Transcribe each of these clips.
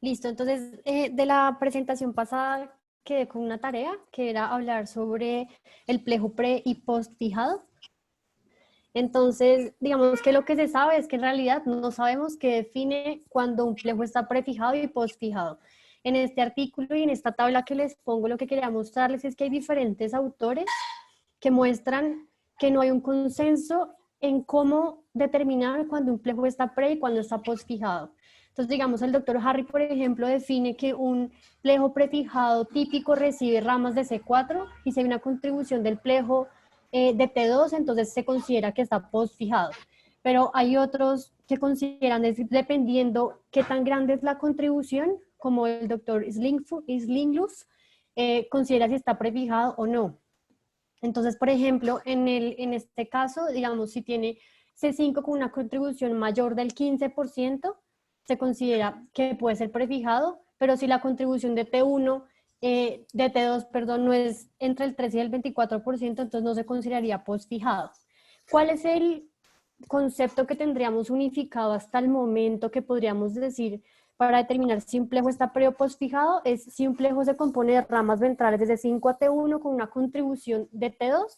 Listo, entonces de la presentación pasada quedé con una tarea que era hablar sobre el plejo pre y post fijado. Entonces, digamos que lo que se sabe es que en realidad no sabemos qué define cuando un plejo está prefijado y postfijado. En este artículo y en esta tabla que les pongo, lo que quería mostrarles es que hay diferentes autores que muestran que no hay un consenso en cómo determinar cuando un plejo está pre y cuando está postfijado. Entonces, digamos, el doctor Harry, por ejemplo, define que un plejo prefijado típico recibe ramas de C4 y si hay una contribución del plejo de T2, entonces se considera que está postfijado. Pero hay otros que consideran, dependiendo qué tan grande es la contribución, como el doctor Slinglus, considera si está prefijado o no. Entonces, por ejemplo, en este caso, digamos, si tiene C5 con una contribución mayor del 15%, se considera que puede ser prefijado, pero si la contribución de T1, de T2, perdón, no es entre el 3 y el 24%, entonces no se consideraría postfijado. ¿Cuál es el concepto que tendríamos unificado hasta el momento que podríamos decir para determinar si un plejo está pre o postfijado? Es si un plejo se compone de ramas ventrales desde 5 a T1 con una contribución de T2,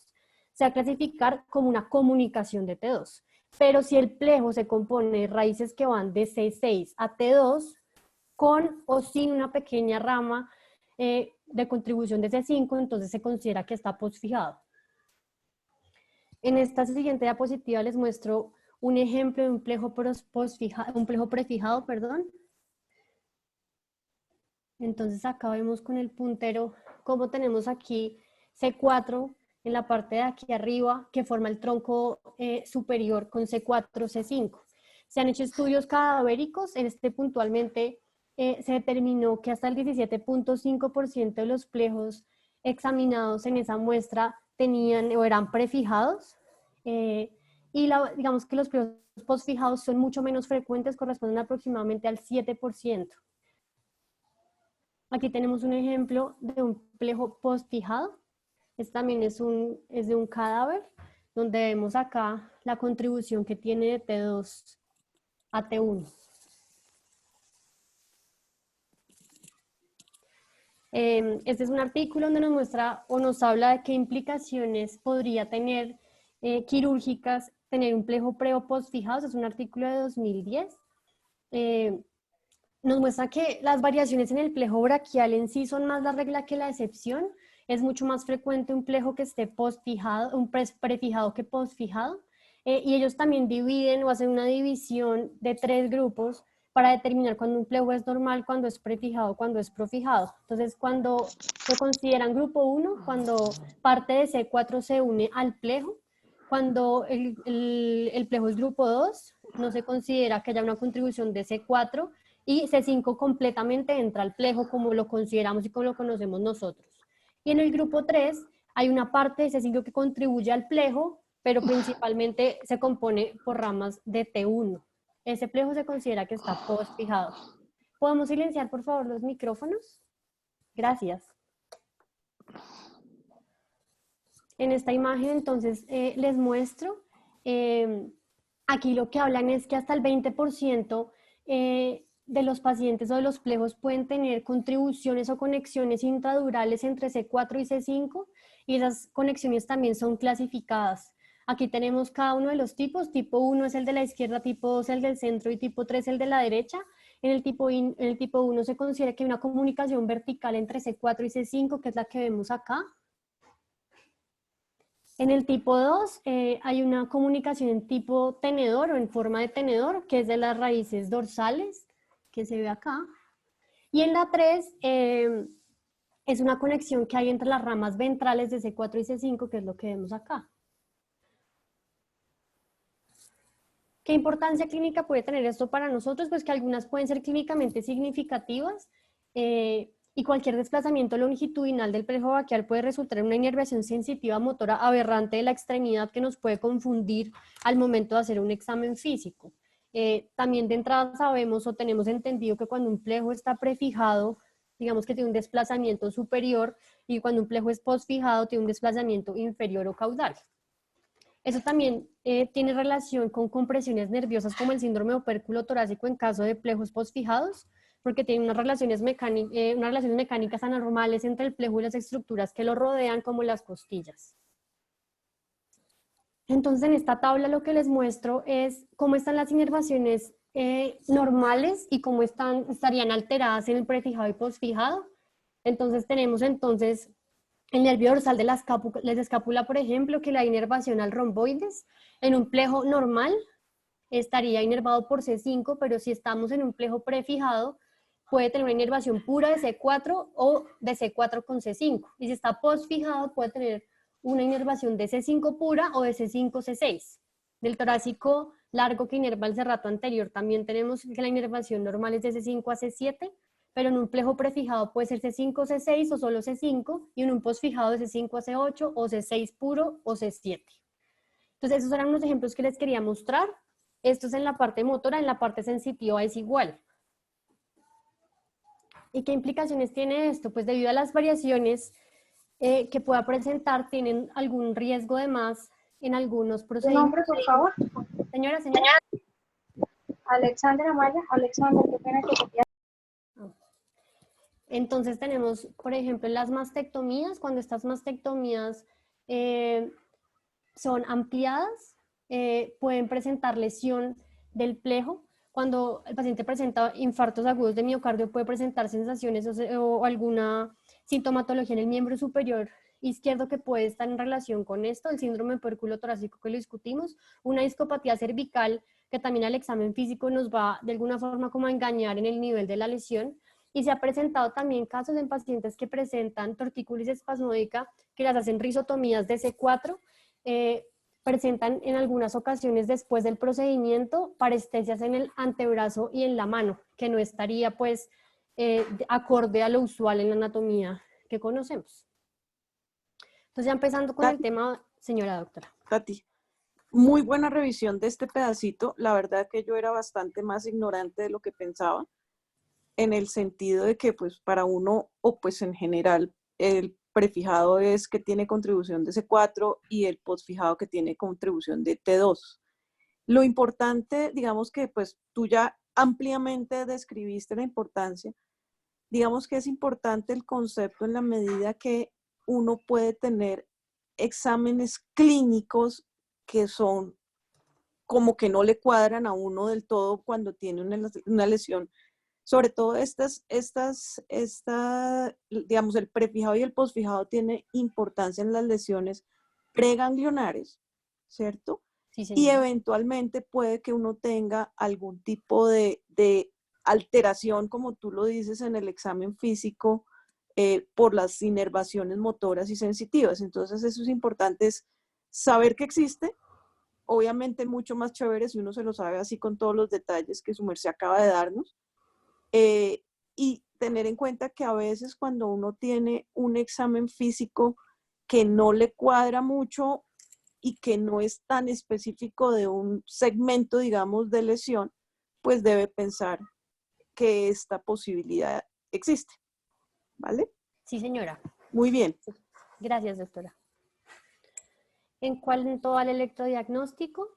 se va a clasificar como una comunicación de T2. Pero si el plejo se compone de raíces que van de C6 a T2 con o sin una pequeña rama de contribución de C5, entonces se considera que está postfijado. En esta siguiente diapositiva les muestro un ejemplo de un plejo prefijado, perdón. Entonces acá vemos con el puntero cómo tenemos aquí C4 en la parte de aquí arriba que forma el tronco superior con C4, C5. Se han hecho estudios cadavéricos, en este puntualmente se determinó que hasta el 17.5% de los plejos examinados en esa muestra tenían o eran prefijados y digamos que los plejos postfijados son mucho menos frecuentes, corresponden aproximadamente al 7%. Aquí tenemos un ejemplo de un plejo postfijado. Este también es de un cadáver, donde vemos acá la contribución que tiene de T2 a T1. Este es un artículo donde nos muestra o nos habla de qué implicaciones podría tener quirúrgicas tener un plejo pre o postfijado. Es un artículo de 2010. Nos muestra que las variaciones en el plejo braquial en sí son más la regla que la excepción. Es mucho más frecuente un plejo que esté postfijado, un prefijado que postfijado. Y ellos también dividen o hacen una división de 3 grupos para determinar cuando un plejo es normal, cuando es prefijado, cuando es profijado. Entonces, cuando lo consideran grupo 1, cuando parte de C4 se une al plejo, cuando el plejo es grupo 2, no se considera que haya una contribución de C4 y C5 completamente entra al plejo como lo consideramos y como lo conocemos nosotros. Y en el grupo 3 hay una parte de C5 que contribuye al plejo, pero principalmente se compone por ramas de T1. Ese plejo se considera que está postfijado. ¿Podemos silenciar, por favor, los micrófonos? Gracias. En esta imagen, entonces, les muestro. Aquí lo que hablan es que hasta el 20% de los pacientes o de los plejos pueden tener contribuciones o conexiones intradurales entre C4 y C5 y esas conexiones también son clasificadas. Aquí tenemos cada uno de los tipos. Tipo 1 es el de la izquierda, tipo 2 el del centro y tipo 3 el de la derecha. En el tipo 1 se considera que hay una comunicación vertical entre C4 y C5, que es la que vemos acá. En el tipo 2 hay una comunicación en tipo tenedor o en forma de tenedor, que es de las raíces dorsales, que se ve acá. Y en la 3 es una conexión que hay entre las ramas ventrales de C4 y C5, que es lo que vemos acá. ¿Qué importancia clínica puede tener esto para nosotros? Pues que algunas pueden ser clínicamente significativas y cualquier desplazamiento longitudinal del plejo braquial puede resultar en una inervación sensitiva motora aberrante de la extremidad que nos puede confundir al momento de hacer un examen físico. También de entrada sabemos o tenemos entendido que cuando un plejo está prefijado, digamos que tiene un desplazamiento superior y cuando un plejo es postfijado tiene un desplazamiento inferior o caudal. Eso también tiene relación con compresiones nerviosas como el síndrome opérculo torácico en caso de plejos postfijados, porque tiene unas relaciones mecánicas anormales entre el plejo y las estructuras que lo rodean, como las costillas. Entonces, en esta tabla lo que les muestro es cómo están las inervaciones normales y cómo estarían alteradas en el prefijado y posfijado. Entonces, tenemos el nervio dorsal de la escápula, por ejemplo, que la inervación al romboides en un plejo normal estaría inervado por C5, pero si estamos en un plejo prefijado, puede tener una inervación pura de C4 o de C4 con C5. Y si está posfijado, puede tener una inervación de C5 pura o de C5-C6. Del torácico largo que inerva el cerrato anterior, también tenemos que la inervación normal es de C5 a C7, pero en un plejo prefijado puede ser C5-C6 o solo C5, y en un posfijado de C5 a C8 o C6 puro o C7. Entonces, esos eran unos ejemplos que les quería mostrar. Esto es en la parte motora, en la parte sensitiva es igual. ¿Y qué implicaciones tiene esto? Pues debido a las variaciones que pueda presentar, tienen algún riesgo de más en algunos ¿Tu nombre, procedimientos. por favor? Señora. Alexandra Maya. Alexandra, qué pena que te Entonces tenemos, por ejemplo, las mastectomías. Cuando estas mastectomías son ampliadas, pueden presentar lesión del plejo. Cuando el paciente presenta infartos agudos de miocardio, puede presentar sensaciones o alguna sintomatología en el miembro superior izquierdo que puede estar en relación con esto, el síndrome de pérculo torácico que lo discutimos, una discopatía cervical que también al examen físico nos va de alguna forma como a engañar en el nivel de la lesión. Y se ha presentado también casos en pacientes que presentan tortícolis espasmódica, que las hacen risotomías de C4, presentan en algunas ocasiones después del procedimiento parestesias en el antebrazo y en la mano, que no estaría pues acorde a lo usual en la anatomía que conocemos. Entonces ya empezando con el tema, señora doctora. Tati, muy buena revisión de este pedacito. La verdad que yo era bastante más ignorante de lo que pensaba, en el sentido de que pues para uno, o pues en general, el prefijado es que tiene contribución de C4 y el posfijado que tiene contribución de T2. Lo importante, digamos que pues tú ya ampliamente describiste la importancia, digamos que es importante el concepto en la medida que uno puede tener exámenes clínicos que son como que no le cuadran a uno del todo cuando tiene una lesión. Sobre todo digamos, el prefijado y el posfijado tiene importancia en las lesiones preganglionares, ¿cierto? Sí, Y señora. eventualmente puede que uno tenga algún tipo de alteración, como tú lo dices en el examen físico, por las inervaciones motoras y sensitivas. Entonces eso es importante, es saber que existe. Obviamente mucho más chévere si uno se lo sabe así con todos los detalles que su merced acaba de darnos. Y tener en cuenta que a veces cuando uno tiene un examen físico que no le cuadra mucho y que no es tan específico de un segmento, digamos, de lesión, pues debe pensar que esta posibilidad existe, ¿vale? Sí, señora. Muy bien. Gracias, doctora. En cuanto al electrodiagnóstico,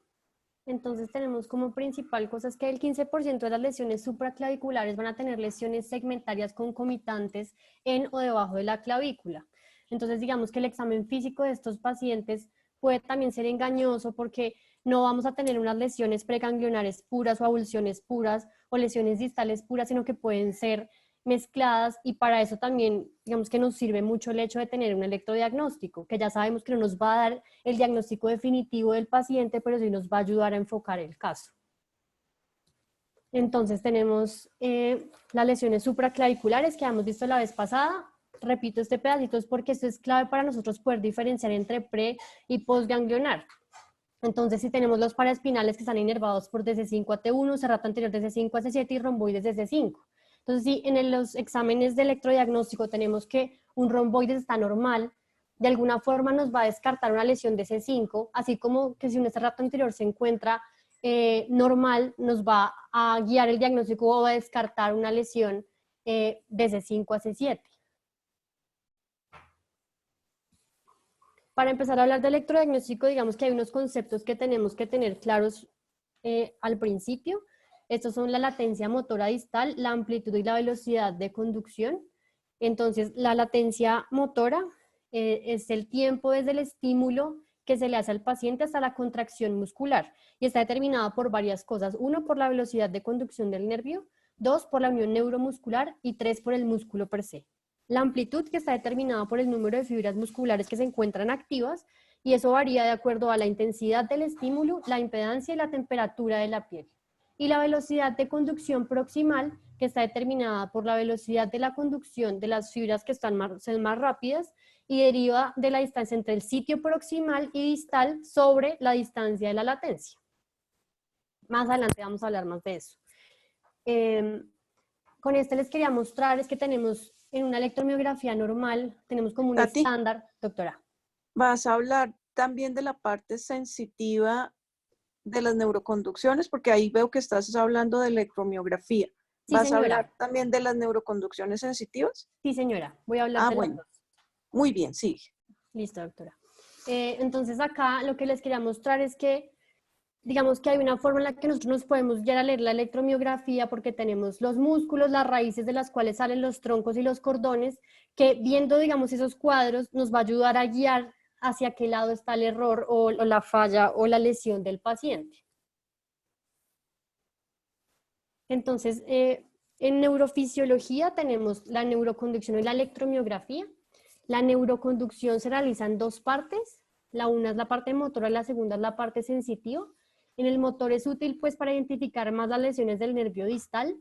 entonces tenemos como principal cosas que el 15% de las lesiones supraclaviculares van a tener lesiones segmentarias concomitantes en o debajo de la clavícula. Entonces digamos que el examen físico de estos pacientes puede también ser engañoso porque no vamos a tener unas lesiones preganglionares puras o avulsiones puras o lesiones distales puras, sino que pueden ser mezcladas, y para eso también digamos que nos sirve mucho el hecho de tener un electrodiagnóstico, que ya sabemos que no nos va a dar el diagnóstico definitivo del paciente, pero sí nos va a ayudar a enfocar el caso. Entonces tenemos las lesiones supraclaviculares que hemos visto la vez pasada. Repito este pedacito es porque esto es clave para nosotros poder diferenciar entre pre y postganglionar. Entonces, si tenemos los paraespinales que están inervados por DC5 a T1, cerrato anterior DC5 a C7 y romboides desde C5. Entonces, si en los exámenes de electrodiagnóstico tenemos que un romboides está normal, de alguna forma nos va a descartar una lesión de C5, así como que si un cerrato anterior se encuentra normal, nos va a guiar el diagnóstico o a descartar una lesión de C5 a C7. Para empezar a hablar de electrodiagnóstico, digamos que hay unos conceptos que tenemos que tener claros al principio. Estos son la latencia motora distal, la amplitud y la velocidad de conducción. Entonces, la latencia motora es el tiempo desde el estímulo que se le hace al paciente hasta la contracción muscular y está determinada por varias cosas. 1, por la velocidad de conducción del nervio, 2, por la unión neuromuscular y 3, por el músculo per se. La amplitud, que está determinada por el número de fibras musculares que se encuentran activas, y eso varía de acuerdo a la intensidad del estímulo, la impedancia y la temperatura de la piel. Y la velocidad de conducción proximal, que está determinada por la velocidad de la conducción de las fibras que son más rápidas y deriva de la distancia entre el sitio proximal y distal sobre la distancia de la latencia. Más adelante vamos a hablar más de eso. Con este les quería mostrar es que tenemos en una electromiografía normal, tenemos como un Tati, estándar, doctora. vas a hablar también de la parte sensitiva de las neuroconducciones, porque ahí veo que estás hablando de electromiografía. Sí, ¿Vas a señora. hablar también de las neuroconducciones sensitivas? Sí, señora. Voy a hablar de las Bueno, dos. muy bien, sigue. Listo, doctora. Entonces acá lo que les quería mostrar es que, digamos que hay una forma en la que nosotros nos podemos llegar a leer la electromiografía porque tenemos los músculos, las raíces de las cuales salen los troncos y los cordones, que viendo, digamos, esos cuadros nos va a ayudar a guiar hacia qué lado está el error o la falla o la lesión del paciente. Entonces, en neurofisiología tenemos la neuroconducción y la electromiografía. La neuroconducción se realiza en dos partes. La una es la parte motora y la segunda es la parte sensitiva. En el motor es útil pues para identificar más las lesiones del nervio distal.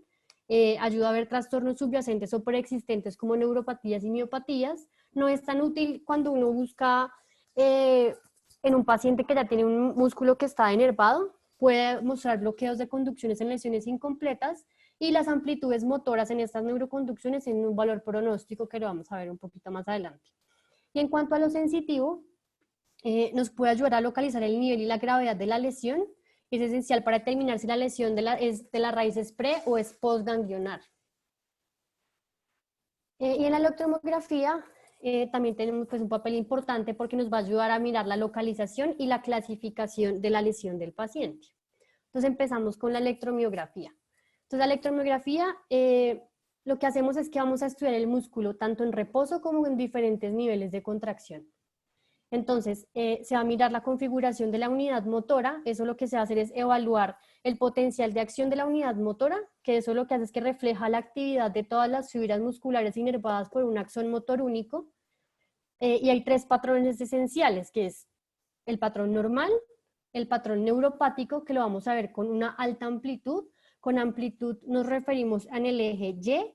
Ayuda a ver trastornos subyacentes o preexistentes como neuropatías y miopatías. No es tan útil cuando uno busca en un paciente que ya tiene un músculo que está enervado. Puede mostrar bloqueos de conducciones en lesiones incompletas y las amplitudes motoras en estas neuroconducciones en un valor pronóstico que lo vamos a ver un poquito más adelante. Y en cuanto a lo sensitivo, nos puede ayudar a localizar el nivel y la gravedad de la lesión. Es esencial para determinar si la lesión es de la raíz es pre o es postganglionar. Y en la electromiografía también tenemos pues, un papel importante porque nos va a ayudar a mirar la localización y la clasificación de la lesión del paciente. Entonces empezamos con la electromiografía. Entonces la electromiografía, lo que hacemos es que vamos a estudiar el músculo tanto en reposo como en diferentes niveles de contracción. Entonces, se va a mirar la configuración de la unidad motora. Eso lo que se va a hacer es evaluar el potencial de acción de la unidad motora, que eso lo que hace es que refleja la actividad de todas las fibras musculares inervadas por un axón motor único. Y hay tres patrones esenciales, que es el patrón normal, el patrón neuropático, que lo vamos a ver con una alta amplitud. Con amplitud nos referimos en el eje Y.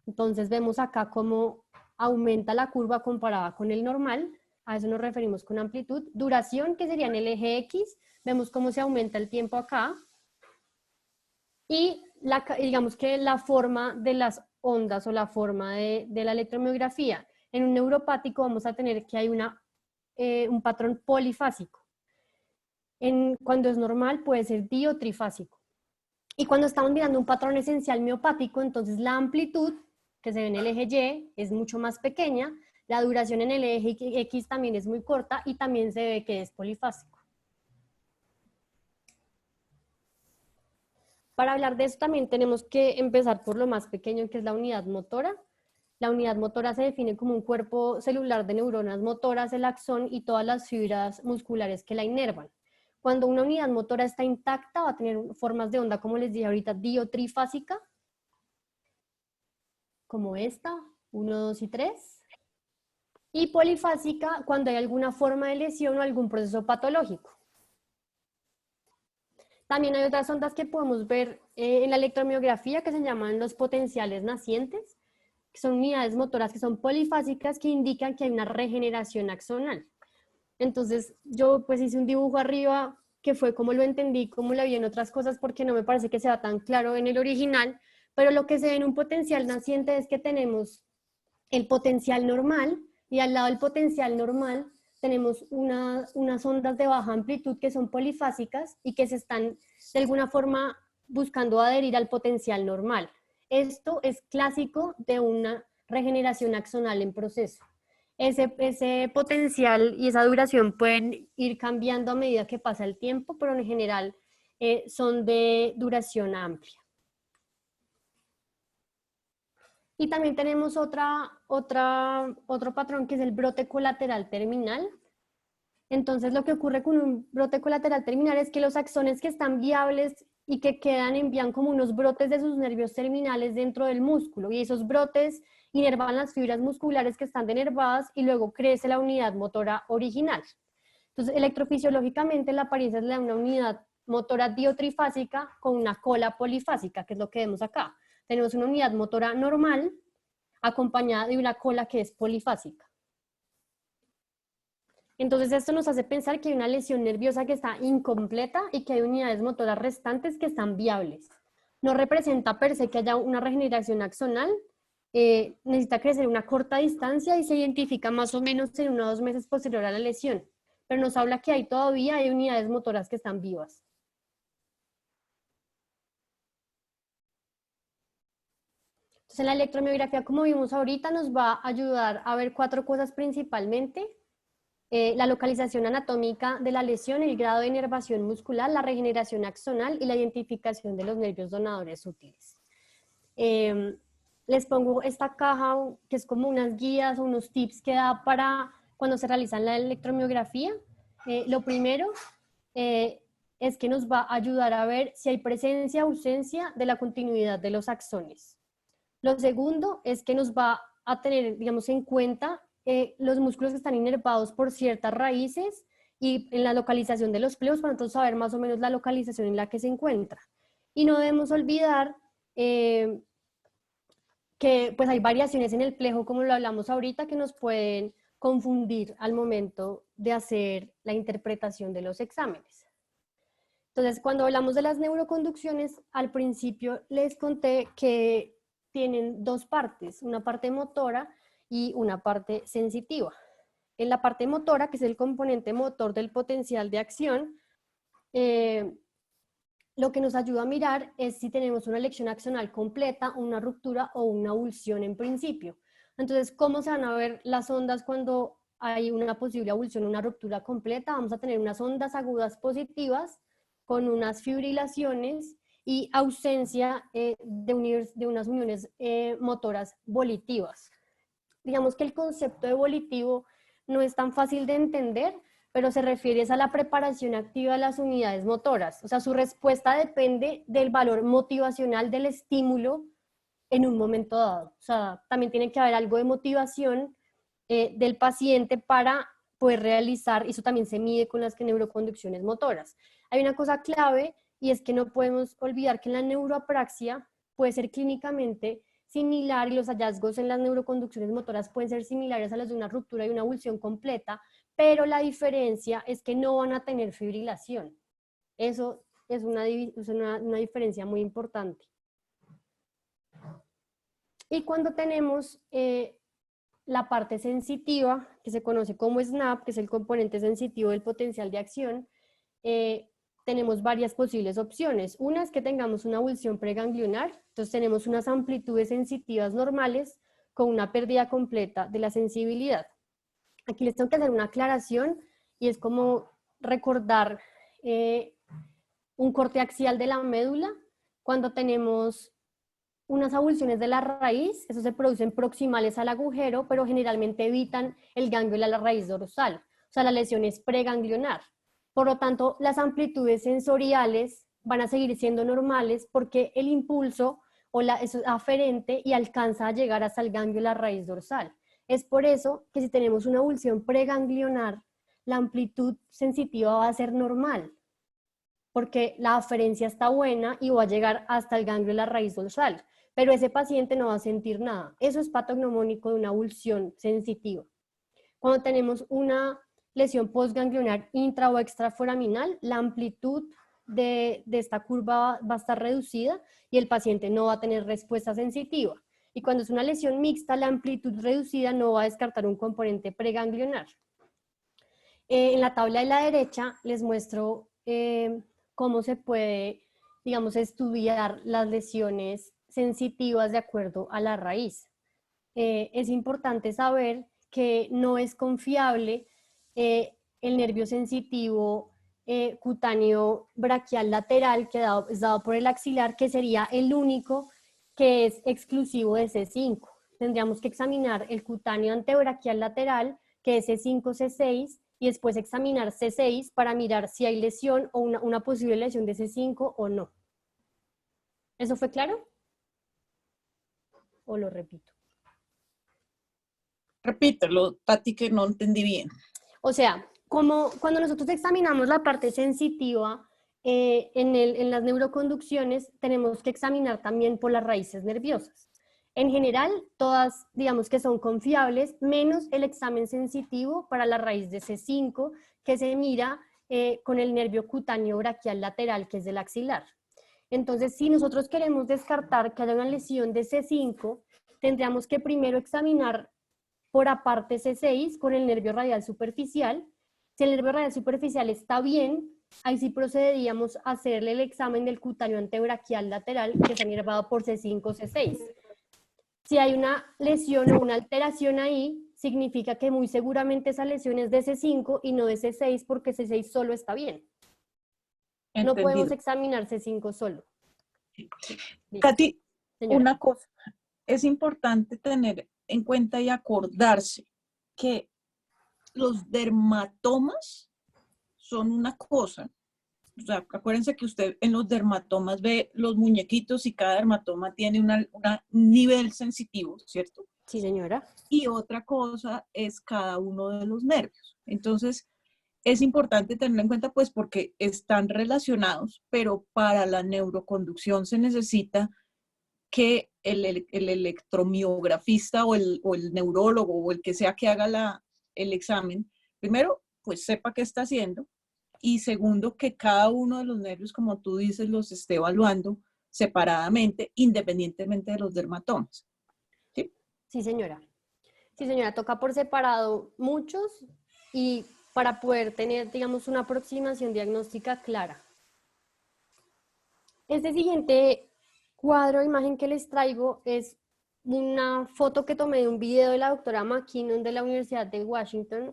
Entonces vemos acá cómo aumenta la curva comparada con el normal. A eso nos referimos con amplitud. Duración, que sería en el eje X, vemos cómo se aumenta el tiempo acá. Y digamos que la forma de las ondas o la forma de la electromiografía. En un neuropático vamos a tener que hay un patrón polifásico. Cuando es normal puede ser di o trifásico. Y cuando estamos mirando un patrón esencial miopático, entonces la amplitud, que se ve en el eje Y, es mucho más pequeña. La duración en el eje X también es muy corta y también se ve que es polifásico. Para hablar de eso también tenemos que empezar por lo más pequeño, que es la unidad motora. La unidad motora se define como un cuerpo celular de neuronas motoras, el axón y todas las fibras musculares que la inervan. Cuando una unidad motora está intacta va a tener formas de onda, como les dije ahorita, di o trifásica, como esta, 1, 2 y 3. Y polifásica cuando hay alguna forma de lesión o algún proceso patológico. También hay otras ondas que podemos ver en la electromiografía que se llaman los potenciales nacientes, que son unidades motoras que son polifásicas que indican que hay una regeneración axonal. Entonces yo pues hice un dibujo arriba que fue como lo entendí, como lo vi en otras cosas porque no me parece que sea tan claro en el original, pero lo que se ve en un potencial naciente es que tenemos el potencial normal y al lado del potencial normal tenemos unas ondas de baja amplitud que son polifásicas y que se están de alguna forma buscando adherir al potencial normal. Esto es clásico de una regeneración axonal en proceso. Ese potencial y esa duración pueden ir cambiando a medida que pasa el tiempo, pero en general son de duración amplia. Y también tenemos otro patrón que es el brote colateral terminal. Entonces, lo que ocurre con un brote colateral terminal es que los axones que están viables y que quedan envían como unos brotes de sus nervios terminales dentro del músculo, y esos brotes inervan las fibras musculares que están denervadas y luego crece la unidad motora original. Entonces, electrofisiológicamente la apariencia es la de una unidad motora diotrifásica con una cola polifásica, que es lo que vemos acá. Tenemos una unidad motora normal acompañada de una cola que es polifásica. Entonces esto nos hace pensar que hay una lesión nerviosa que está incompleta y que hay unidades motoras restantes que están viables. No representa per se que haya una regeneración axonal, necesita crecer una corta distancia y se identifica más o menos en 1 o 2 meses posterior a la lesión, pero nos habla que todavía hay unidades motoras que están vivas. Entonces, la electromiografía, como vimos ahorita, nos va a ayudar a ver 4 cosas principalmente: la localización anatómica de la lesión, el grado de inervación muscular, la regeneración axonal y la identificación de los nervios donadores útiles. Les pongo esta caja que es como unas guías o unos tips que da para cuando se realiza la electromiografía. Lo primero es que nos va a ayudar a ver si hay presencia o ausencia de la continuidad de los axones. Lo segundo es que nos va a tener, digamos, en cuenta los músculos que están inervados por ciertas raíces y en la localización de los plejos para entonces saber más o menos la localización en la que se encuentra. Y no debemos olvidar que pues hay variaciones en el plejo, como lo hablamos ahorita, que nos pueden confundir al momento de hacer la interpretación de los exámenes. Entonces, cuando hablamos de las neuroconducciones, al principio les conté que tienen 2 partes, una parte motora y una parte sensitiva. En la parte motora, que es el componente motor del potencial de acción, lo que nos ayuda a mirar es si tenemos una lección axonal completa, una ruptura o una avulsión en principio. Entonces, ¿cómo se van a ver las ondas cuando hay una posible avulsión o una ruptura completa? Vamos a tener unas ondas agudas positivas con unas fibrilaciones y ausencia de unas uniones motoras volitivas. Digamos que el concepto de volitivo no es tan fácil de entender, pero se refiere a la preparación activa de las unidades motoras. O sea, su respuesta depende del valor motivacional del estímulo en un momento dado. O sea, también tiene que haber algo de motivación del paciente para poder realizar, y eso también se mide con las neuroconducciones motoras. Hay una cosa clave, y es que no podemos olvidar que en la neuroapraxia puede ser clínicamente similar, y los hallazgos en las neuroconducciones motoras pueden ser similares a los de una ruptura y una avulsión completa, pero la diferencia es que no van a tener fibrilación. Eso es una diferencia muy importante. Y cuando tenemos la parte sensitiva, que se conoce como SNAP, que es el componente sensitivo del potencial de acción, tenemos varias posibles opciones. Una es que tengamos una avulsión preganglionar, entonces tenemos unas amplitudes sensitivas normales con una pérdida completa de la sensibilidad. Aquí les tengo que hacer una aclaración, y es como recordar un corte axial de la médula. Cuando tenemos unas avulsiones de la raíz, eso se producen proximales al agujero, pero generalmente evitan el ganglio de la raíz dorsal. O sea, la lesión es preganglionar. Por lo tanto, las amplitudes sensoriales van a seguir siendo normales porque el impulso es aferente y alcanza a llegar hasta el ganglio de la raíz dorsal. Es por eso que si tenemos una avulsión preganglionar, la amplitud sensitiva va a ser normal, porque la aferencia está buena y va a llegar hasta el ganglio de la raíz dorsal, pero ese paciente no va a sentir nada. Eso es patognomónico de una avulsión sensitiva. Cuando tenemos una lesión postganglionar intra o extraforaminal, la amplitud de esta curva va a estar reducida y el paciente no va a tener respuesta sensitiva. Y cuando es una lesión mixta, la amplitud reducida no va a descartar un componente preganglionar. En la tabla de la derecha les muestro cómo se puede, digamos, estudiar las lesiones sensitivas de acuerdo a la raíz. Es importante saber que no es confiable el nervio sensitivo cutáneo braquial lateral que es dado por el axilar, que sería el único que es exclusivo de C5. Tendríamos que examinar el cutáneo antebraquial lateral, que es C5, C6, y después examinar C6 para mirar si hay lesión o una posible lesión de C5 o no. ¿Eso fue claro? ¿O lo repito? Repítelo, Tati, que no entendí bien. O sea, como cuando nosotros examinamos la parte sensitiva en las neuroconducciones, tenemos que examinar también por las raíces nerviosas. En general, todas digamos que son confiables, menos el examen sensitivo para la raíz de C5, que se mira con el nervio cutáneo braquial lateral, que es del axilar. Entonces, si nosotros queremos descartar que haya una lesión de C5, tendríamos que primero examinar por aparte C6 con el nervio radial superficial. Si el nervio radial superficial está bien, ahí sí procederíamos a hacerle el examen del cutáneo antebraquial lateral, que está inervado por C5 o C6. Si hay una lesión o una alteración ahí, significa que muy seguramente esa lesión es de C5 y no de C6, porque C6 solo está bien. No Entendido. podemos examinar C5 solo. Katy, Señora. una cosa, es importante tener en cuenta y acordarse que los dermatomas son una cosa. O sea, acuérdense que usted en los dermatomas ve los muñequitos y cada dermatoma tiene un nivel sensitivo, ¿cierto? Sí, señora. Y otra cosa es cada uno de los nervios. Entonces, es importante tenerlo en cuenta, pues, porque están relacionados, pero para la neuroconducción se necesita que el electromiografista o el neurólogo o el que sea que haga el examen, primero, pues sepa qué está haciendo, y segundo, que cada uno de los nervios, como tú dices, los esté evaluando separadamente, independientemente de los dermatomas. ¿Sí? Sí, señora. Sí, señora, toca por separado muchos y para poder tener, digamos, una aproximación diagnóstica clara. Este siguiente cuadro de imagen que les traigo es una foto que tomé de un video de la doctora McKinnon de la Universidad de Washington,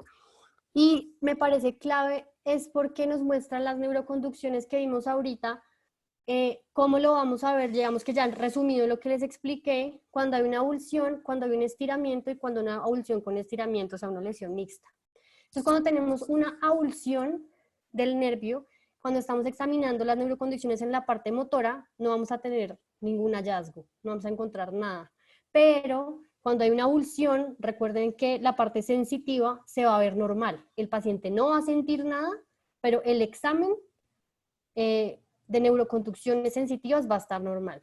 y me parece clave es porque nos muestra las neuroconducciones que vimos ahorita. ¿Cómo lo vamos a ver? Digamos que ya han resumido lo que les expliqué, cuando hay una avulsión, cuando hay un estiramiento y cuando una avulsión con estiramiento, o sea, una lesión mixta. Entonces, cuando tenemos una avulsión del nervio, cuando estamos examinando las neuroconducciones en la parte motora, no vamos a tener ningún hallazgo, no vamos a encontrar nada. Pero cuando hay una avulsión, recuerden que la parte sensitiva se va a ver normal. El paciente no va a sentir nada, pero el examen de neuroconducciones sensitivas va a estar normal.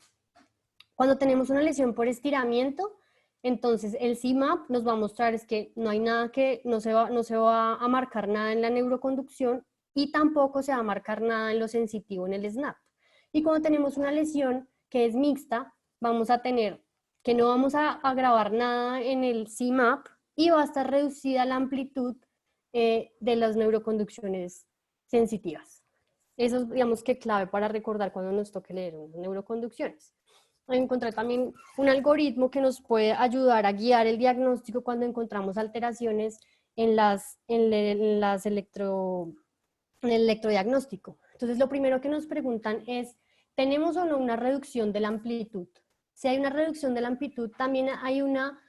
Cuando tenemos una lesión por estiramiento, entonces el CMAP nos va a mostrar es que no hay nada, que no se va a marcar nada en la neuroconducción y tampoco se va a marcar nada en lo sensitivo en el SNAP. Y cuando tenemos una lesión que es mixta, vamos a tener que no vamos a grabar nada en el CMAP y va a estar reducida la amplitud de las neuroconducciones sensitivas. Eso es, digamos, que clave para recordar cuando nos toque leer neuroconducciones. Encontré también un algoritmo que nos puede ayudar a guiar el diagnóstico cuando encontramos alteraciones en el electrodiagnóstico. Entonces, lo primero que nos preguntan es, ¿tenemos o no una reducción de la amplitud? Si hay una reducción de la amplitud, también hay una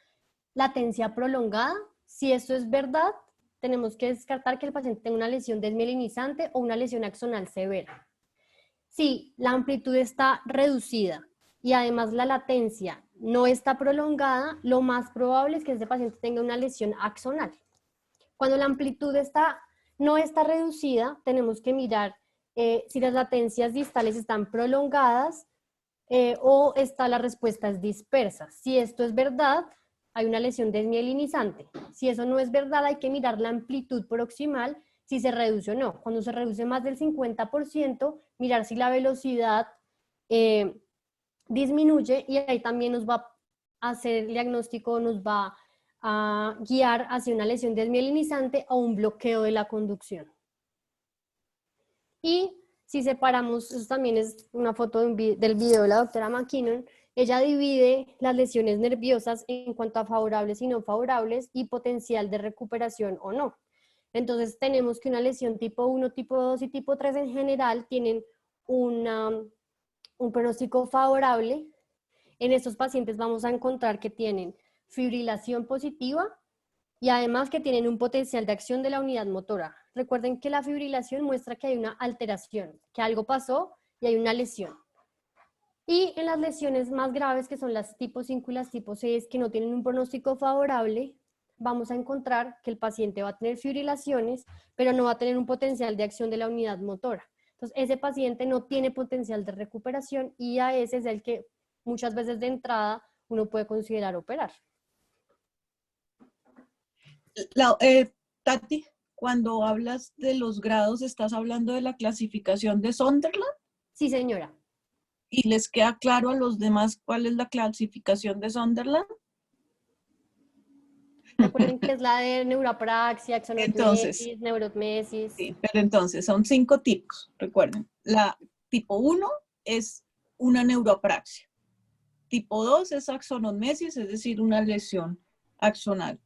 latencia prolongada. Si esto es verdad, tenemos que descartar que el paciente tenga una lesión desmielinizante o una lesión axonal severa. Si la amplitud está reducida y además la latencia no está prolongada, lo más probable es que este paciente tenga una lesión axonal. Cuando la amplitud no está reducida, tenemos que mirar si las latencias distales están prolongadas o la respuesta es dispersa. Si esto es verdad, hay una lesión desmielinizante. Si eso no es verdad, hay que mirar la amplitud proximal, si se reduce o no. Cuando se reduce más del 50%, mirar si la velocidad disminuye, y ahí también nos va a hacer el diagnóstico, nos va a guiar hacia una lesión desmielinizante o un bloqueo de la conducción. Y si separamos, eso también es una foto del video de la doctora McKinnon, ella divide las lesiones nerviosas en cuanto a favorables y no favorables y potencial de recuperación o no. Entonces tenemos que una lesión tipo 1, tipo 2 y tipo 3 en general tienen un pronóstico favorable. En estos pacientes vamos a encontrar que tienen fibrilación positiva y además que tienen un potencial de acción de la unidad motora. Recuerden que la fibrilación muestra que hay una alteración, que algo pasó y hay una lesión. Y en las lesiones más graves, que son las tipo 5 y las tipo 6, que no tienen un pronóstico favorable, vamos a encontrar que el paciente va a tener fibrilaciones, pero no va a tener un potencial de acción de la unidad motora. Entonces, ese paciente no tiene potencial de recuperación y a ese es el que muchas veces de entrada uno puede considerar operar. Tati, cuando hablas de los grados, ¿estás hablando de la clasificación de Sunderland? Sí, señora. ¿Y les queda claro a los demás cuál es la clasificación de Sunderland? Recuerden que es la de neuropraxia, Entonces, axonotmesis, neurotmesis. sí, pero entonces son 5 tipos, recuerden. La tipo 1 es una neuropraxia. Tipo 2 es axonotmesis, es decir, una lesión axonal.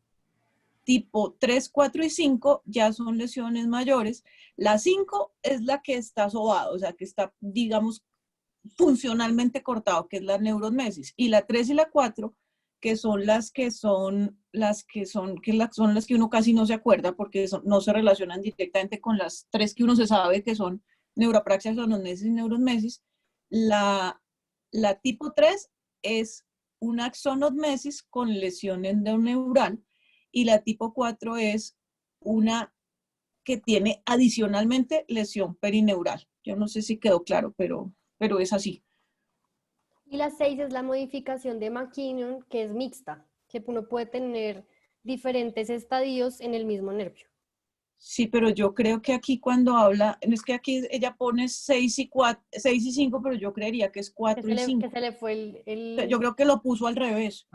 Tipo 3, 4 y 5 ya son lesiones mayores. La 5 es la que está sobada, o sea, que está, digamos, funcionalmente cortado, que es la neurotmesis. Y la 3 y la 4, que son las que uno casi no se acuerda porque no se relacionan directamente con las 3 que uno se sabe que son neuropraxia, axonotmesis y neurotmesis. La tipo 3 es una axonotmesis con lesión endoneural y la tipo 4 es una que tiene adicionalmente lesión perineural. Yo no sé si quedó claro, pero es así. Y la 6 es la modificación de McKinnon, que es mixta, que uno puede tener diferentes estadios en el mismo nervio. Sí, pero yo creo que aquí cuando habla, es que aquí ella pone 6 y 5, pero yo creería que es 4 y 5. Que se le fue Yo creo que lo puso al revés.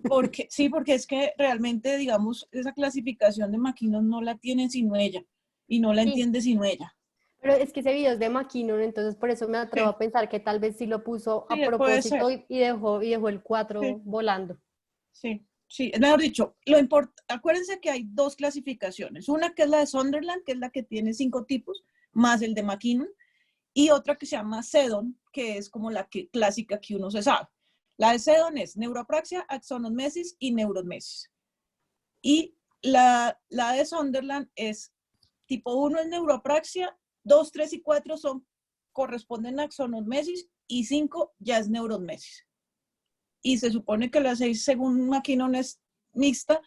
Porque, sí, porque es que realmente, digamos, esa clasificación de McKinnon no la tiene sino ella, y no la Sí. entiende sino ella. Pero es que ese video es de McKinnon, entonces por eso me atrevo a pensar que tal vez sí lo puso a Sí, puede propósito ser. y dejó el 4 Sí. volando. Sí, sí, es mejor dicho, acuérdense que hay 2 clasificaciones, una que es la de Sunderland, que es la que tiene 5 tipos, más el de McKinnon, y otra que se llama Seddon, que es como la clásica que uno se sabe. La de Seddon es neuropraxia, axonotmesis y neurotmesis. Y la de Sunderland es tipo 1 es neuropraxia, 2, 3 y 4 corresponden a axonotmesis y 5 ya es neurotmesis. Y se supone que la 6 según McKinnon es mixta,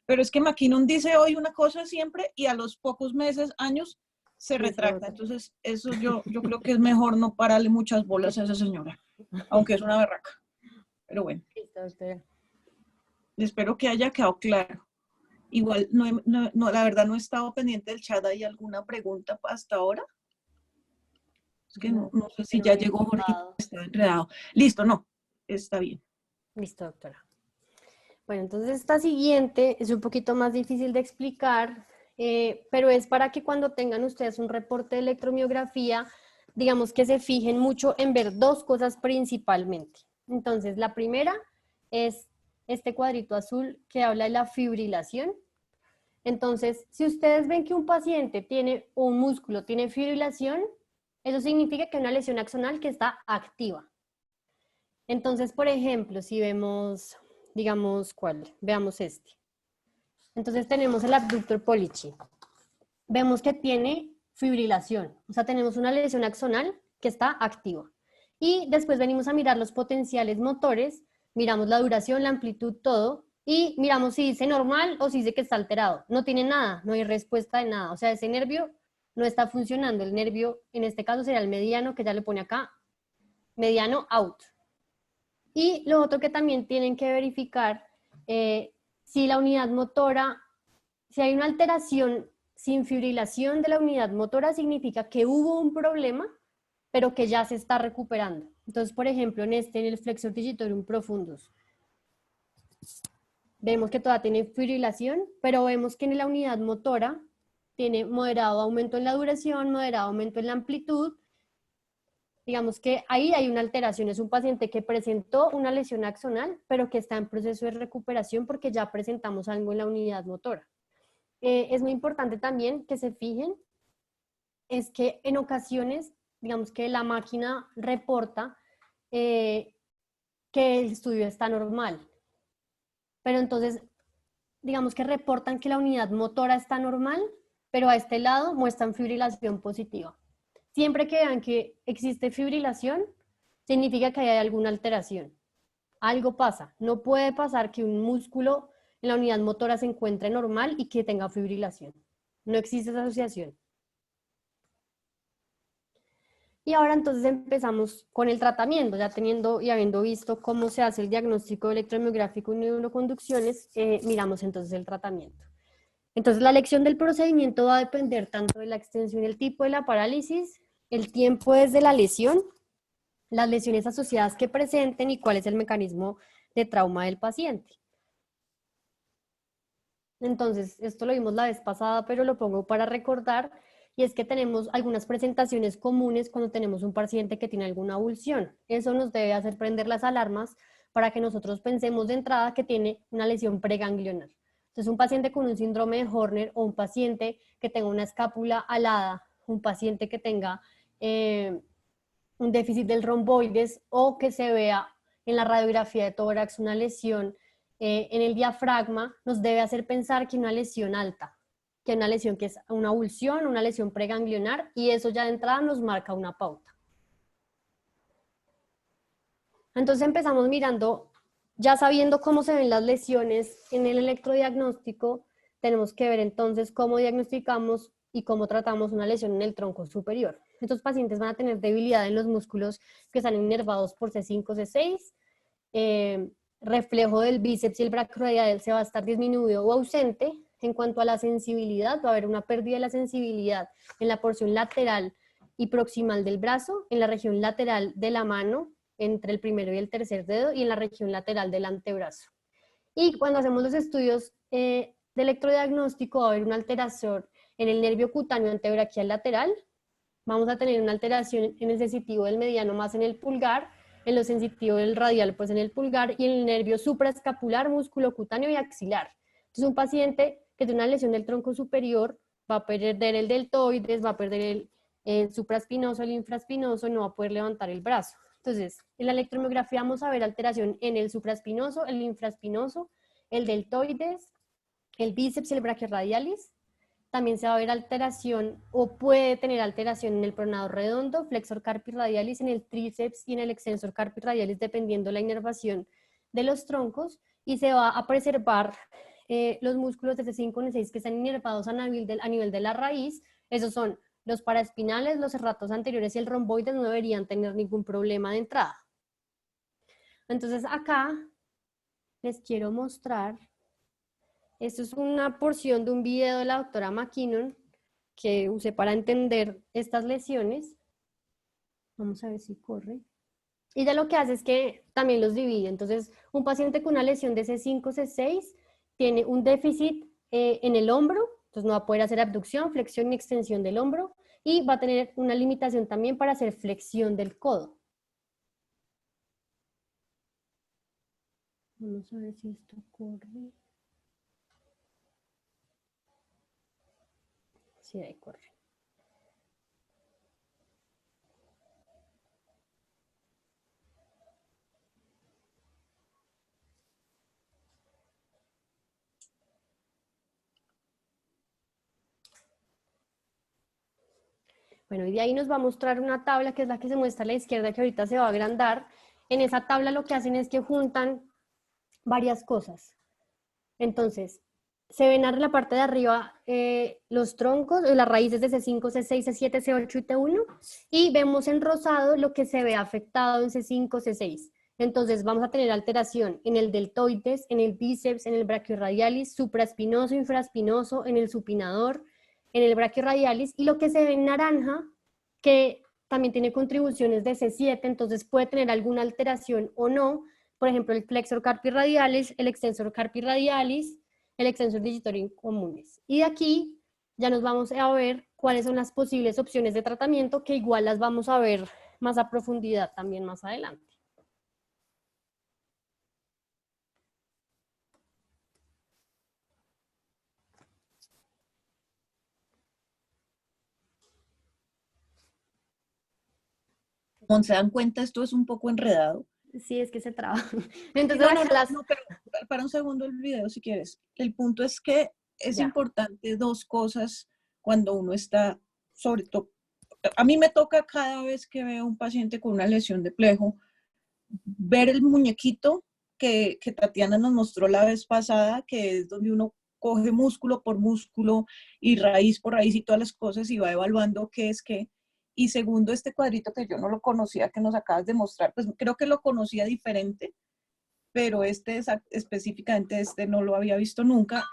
pero es que McKinnon dice hoy una cosa siempre y a los pocos meses, años, se retracta. Entonces, eso yo creo que es mejor no pararle muchas bolas a esa señora, aunque es una berraca. Pero bueno, espero que haya quedado claro. Igual, la verdad no he estado pendiente del chat. ¿Hay alguna pregunta hasta ahora? Es que no sé si ya llegó Jorge, está enredado. Listo, no, está bien. Listo, doctora. Bueno, entonces esta siguiente es un poquito más difícil de explicar, pero es para que cuando tengan ustedes un reporte de electromiografía, digamos que se fijen mucho en ver 2 cosas principalmente. Entonces, la primera es este cuadrito azul que habla de la fibrilación. Entonces, si ustedes ven que un paciente tiene un músculo, tiene fibrilación, eso significa que hay una lesión axonal que está activa. Entonces, por ejemplo, si vemos, digamos, ¿cuál? Veamos este. Entonces tenemos el abductor pollici. Vemos que tiene fibrilación, o sea, tenemos una lesión axonal que está activa. Y después venimos a mirar los potenciales motores, miramos la duración, la amplitud, todo, y miramos si dice normal o si dice que está alterado. No tiene nada, no hay respuesta de nada. O sea, ese nervio no está funcionando. El nervio, en este caso, sería el mediano, que ya le pone acá, mediano out. Y lo otro que también tienen que verificar, si la unidad motora, si hay una alteración sin fibrilación de la unidad motora, significa que hubo un problema, pero que ya se está recuperando. Entonces, por ejemplo, en el flexor digitorum profundus, vemos que todavía tiene fibrilación, pero vemos que en la unidad motora tiene moderado aumento en la duración, moderado aumento en la amplitud. Digamos que ahí hay una alteración, es un paciente que presentó una lesión axonal, pero que está en proceso de recuperación porque ya presentamos algo en la unidad motora. es muy importante también que se fijen, es que en ocasiones, digamos que la máquina reporta que el estudio está normal, pero entonces, digamos que reportan que la unidad motora está normal, pero a este lado muestran fibrilación positiva. Siempre que vean que existe fibrilación, significa que hay alguna alteración. Algo pasa. No puede pasar que un músculo en la unidad motora se encuentre normal y que tenga fibrilación. No existe esa asociación. Y ahora entonces empezamos con el tratamiento, ya teniendo y habiendo visto cómo se hace el diagnóstico electromiográfico y neuroconducciones, miramos entonces el tratamiento. Entonces la elección del procedimiento va a depender tanto de la extensión y el tipo de la parálisis, el tiempo desde la lesión, las lesiones asociadas que presenten y cuál es el mecanismo de trauma del paciente. Entonces, esto lo vimos la vez pasada, pero lo pongo para recordar, y es que tenemos algunas presentaciones comunes cuando tenemos un paciente que tiene alguna avulsión. Eso nos debe hacer prender las alarmas para que nosotros pensemos de entrada que tiene una lesión preganglionar. Entonces, un paciente con un síndrome de Horner o un paciente que tenga una escápula alada, un paciente que tenga un déficit del romboides o que se vea en la radiografía de tórax una lesión en el diafragma, nos debe hacer pensar que una lesión alta, que una lesión que es una avulsión, una lesión preganglionar, y eso ya de entrada nos marca una pauta. Entonces empezamos mirando, ya sabiendo cómo se ven las lesiones en el electrodiagnóstico, tenemos que ver entonces cómo diagnosticamos y cómo tratamos una lesión en el tronco superior. Estos pacientes van a tener debilidad en los músculos que están inervados por C5, C6, reflejo del bíceps y el brachioradial se va a estar disminuido o ausente. En cuanto a la sensibilidad, va a haber una pérdida de la sensibilidad en la porción lateral y proximal del brazo, en la región lateral de la mano, entre el primero y el tercer dedo, y en la región lateral del antebrazo. Y cuando hacemos los estudios de electrodiagnóstico, va a haber una alteración en el nervio cutáneo antebraquial lateral, vamos a tener una alteración en el sensitivo del mediano más en el pulgar, en lo sensitivo del radial pues en el pulgar, y en el nervio supraescapular, músculo cutáneo y axilar. Entonces un paciente que tiene una lesión del tronco superior va a perder el deltoides, va a perder el supraespinoso, el infraespinoso, y no va a poder levantar el brazo. Entonces, en la electromiografía vamos a ver alteración en el supraespinoso, el infraespinoso, el deltoides, el bíceps y el brachioradialis. También se va a ver alteración o puede tener alteración en el pronado redondo, flexor carpi radialis, en el tríceps y en el extensor carpi radialis, dependiendo la inervación de los troncos, y se va a preservar los músculos de C5 y C6 que están inervados a nivel de la raíz. Esos son los paraespinales, los serratos anteriores y el romboides, no deberían tener ningún problema de entrada. Entonces acá les quiero mostrar. Esto es una porción de un video de la doctora McKinnon que usé para entender estas lesiones. Vamos a ver si corre. Y ya lo que hace es que también los divide. Entonces, un paciente con una lesión de C5, C6 tiene un déficit en el hombro, entonces no va a poder hacer abducción, flexión y extensión del hombro, y va a tener una limitación también para hacer flexión del codo. Vamos a ver si esto corre. Sí, ahí corre. Bueno, y de ahí nos va a mostrar una tabla que es la que se muestra a la izquierda, que ahorita se va a agrandar. En esa tabla lo que hacen es que juntan varias cosas. Entonces, se ven en la parte de arriba los troncos, las raíces de C5, C6, C7, C8 y T1, y vemos en rosado lo que se ve afectado en C5, C6. Entonces vamos a tener alteración en el deltoides, en el bíceps, en el brachioradialis, supraespinoso, infraespinoso, en el supinador, en el brachioradialis, y lo que se ve en naranja, que también tiene contribuciones de C7, entonces puede tener alguna alteración o no. Por ejemplo, el flexor carpi radialis, el extensor carpi radialis, el extensor digitorio comunes. Y de aquí ya nos vamos a ver cuáles son las posibles opciones de tratamiento, que igual las vamos a ver más a profundidad también más adelante. Como se dan cuenta, esto es un poco enredado. Sí, es que se traba. Entonces, No, bueno, pero para un segundo el video si quieres. El punto es que es Ya. importante dos cosas cuando uno está, sobre todo, a mí me toca cada vez que veo un paciente con una lesión de plejo, ver el muñequito que Tatiana nos mostró la vez pasada, que es donde uno coge músculo por músculo y raíz por raíz y todas las cosas y va evaluando qué es qué. Y segundo, este cuadrito que yo no lo conocía, que nos acabas de mostrar, pues creo que lo conocía diferente, pero específicamente este no lo había visto nunca.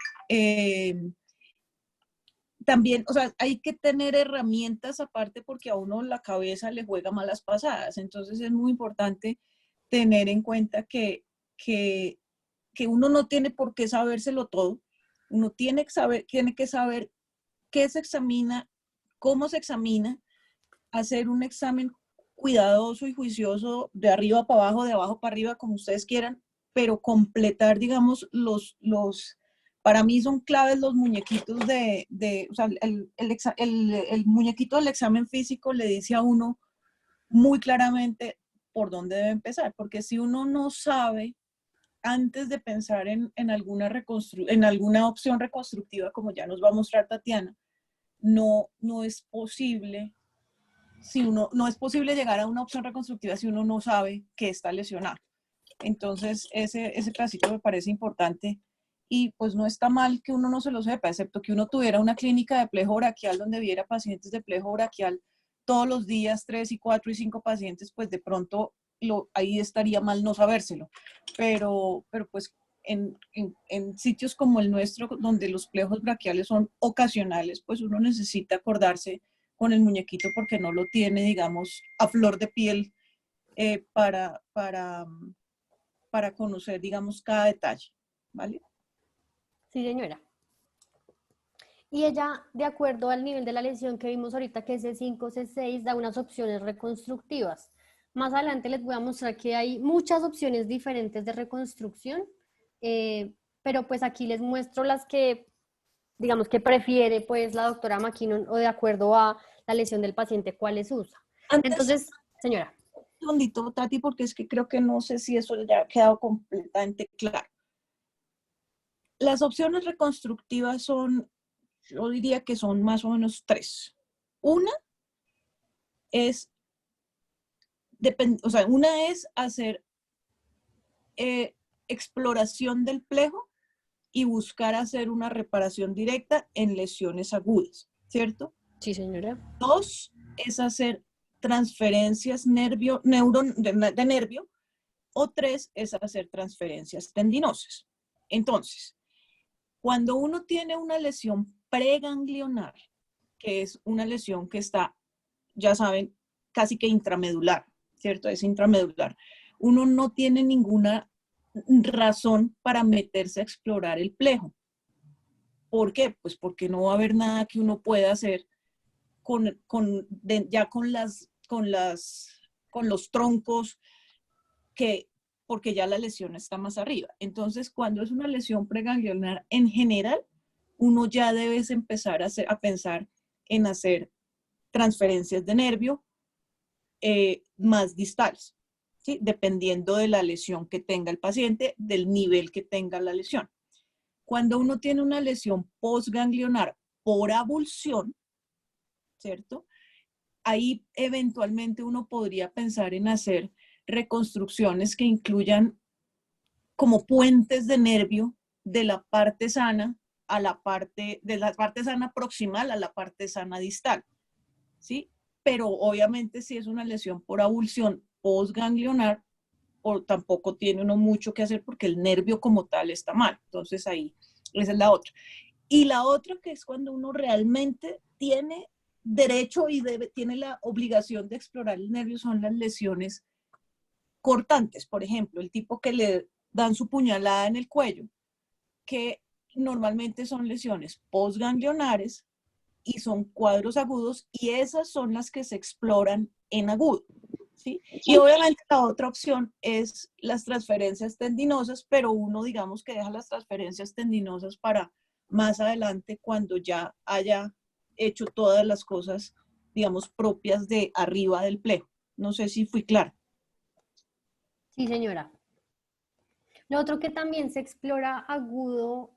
También, o sea, hay que tener herramientas aparte porque a uno la cabeza le juega malas pasadas. Entonces es muy importante tener en cuenta que uno no tiene por qué sabérselo todo. Uno tiene que saber qué se examina, cómo se examina, hacer un examen cuidadoso y juicioso de arriba para abajo, de abajo para arriba, como ustedes quieran, pero completar, digamos, para mí son claves los muñequitos o sea, el muñequito del examen físico le dice a uno muy claramente por dónde debe empezar, porque si uno no sabe antes de pensar en alguna opción reconstructiva, como ya nos va a mostrar Tatiana, no es posible no es posible llegar a una opción reconstructiva si uno no sabe que está lesionado. Entonces, ese pedacito me parece importante y pues no está mal que uno no se lo sepa, excepto que uno tuviera una clínica de plejo braquial donde viera pacientes de plejo braquial todos los días, 3 y 4 y 5 pacientes, pues de pronto ahí estaría mal no sabérselo. Pero pues en sitios como el nuestro, donde los plejos braquiales son ocasionales, pues uno necesita acordarse con el muñequito porque no lo tiene, digamos, a flor de piel para conocer, digamos, cada detalle, ¿vale? sí, señora. Y ella, de acuerdo al nivel de la lesión que vimos ahorita, que es C5, C6, da unas opciones reconstructivas. Más adelante les voy a mostrar que hay muchas opciones diferentes de reconstrucción, pero pues aquí les muestro las que, digamos, que prefiere pues la doctora McKinnon o de acuerdo a la lesión del paciente, cuáles usa. Entonces, señora. Un segundito, Tati, porque es que creo que no sé si eso ya ha quedado completamente claro. Las opciones reconstructivas son, yo diría que son más o menos 3. Una es hacer exploración del plejo y buscar hacer una reparación directa en lesiones agudas, ¿cierto? Sí, señora. 2 es hacer transferencias de nervio, o 3 es hacer transferencias tendinosas. Entonces, cuando uno tiene una lesión preganglionar, que es una lesión que está, ya saben, casi que intramedular, ¿cierto? Es intramedular. Uno no tiene ninguna razón para meterse a explorar el plejo. ¿Por qué? Pues porque no va a haber nada que uno pueda hacer con los troncos, porque ya la lesión está más arriba. Entonces, cuando es una lesión preganglionar en general, uno ya debe empezar a pensar en hacer transferencias de nervio más distales, ¿sí? Dependiendo de la lesión que tenga el paciente, del nivel que tenga la lesión. Cuando uno tiene una lesión postganglionar por avulsión, ¿cierto? Ahí eventualmente uno podría pensar en hacer reconstrucciones que incluyan como puentes de nervio de la parte sana de la parte sana proximal a la parte sana distal, ¿sí? Pero obviamente si es una lesión por avulsión postganglionar, tampoco tiene uno mucho que hacer porque el nervio como tal está mal. Entonces ahí, esa es la otra. Y la otra que es cuando uno realmente tiene derecho y tiene la obligación de explorar el nervio son las lesiones cortantes. Por ejemplo, el tipo que le dan su puñalada en el cuello, que normalmente son lesiones postganglionares y son cuadros agudos, y esas son las que se exploran en agudo, ¿sí? Y obviamente la otra opción es las transferencias tendinosas, pero uno digamos que deja las transferencias tendinosas para más adelante cuando ya haya hecho todas las cosas, digamos, propias de arriba del plejo, No sé si fui clara. Sí, señora. Lo otro que también se explora agudo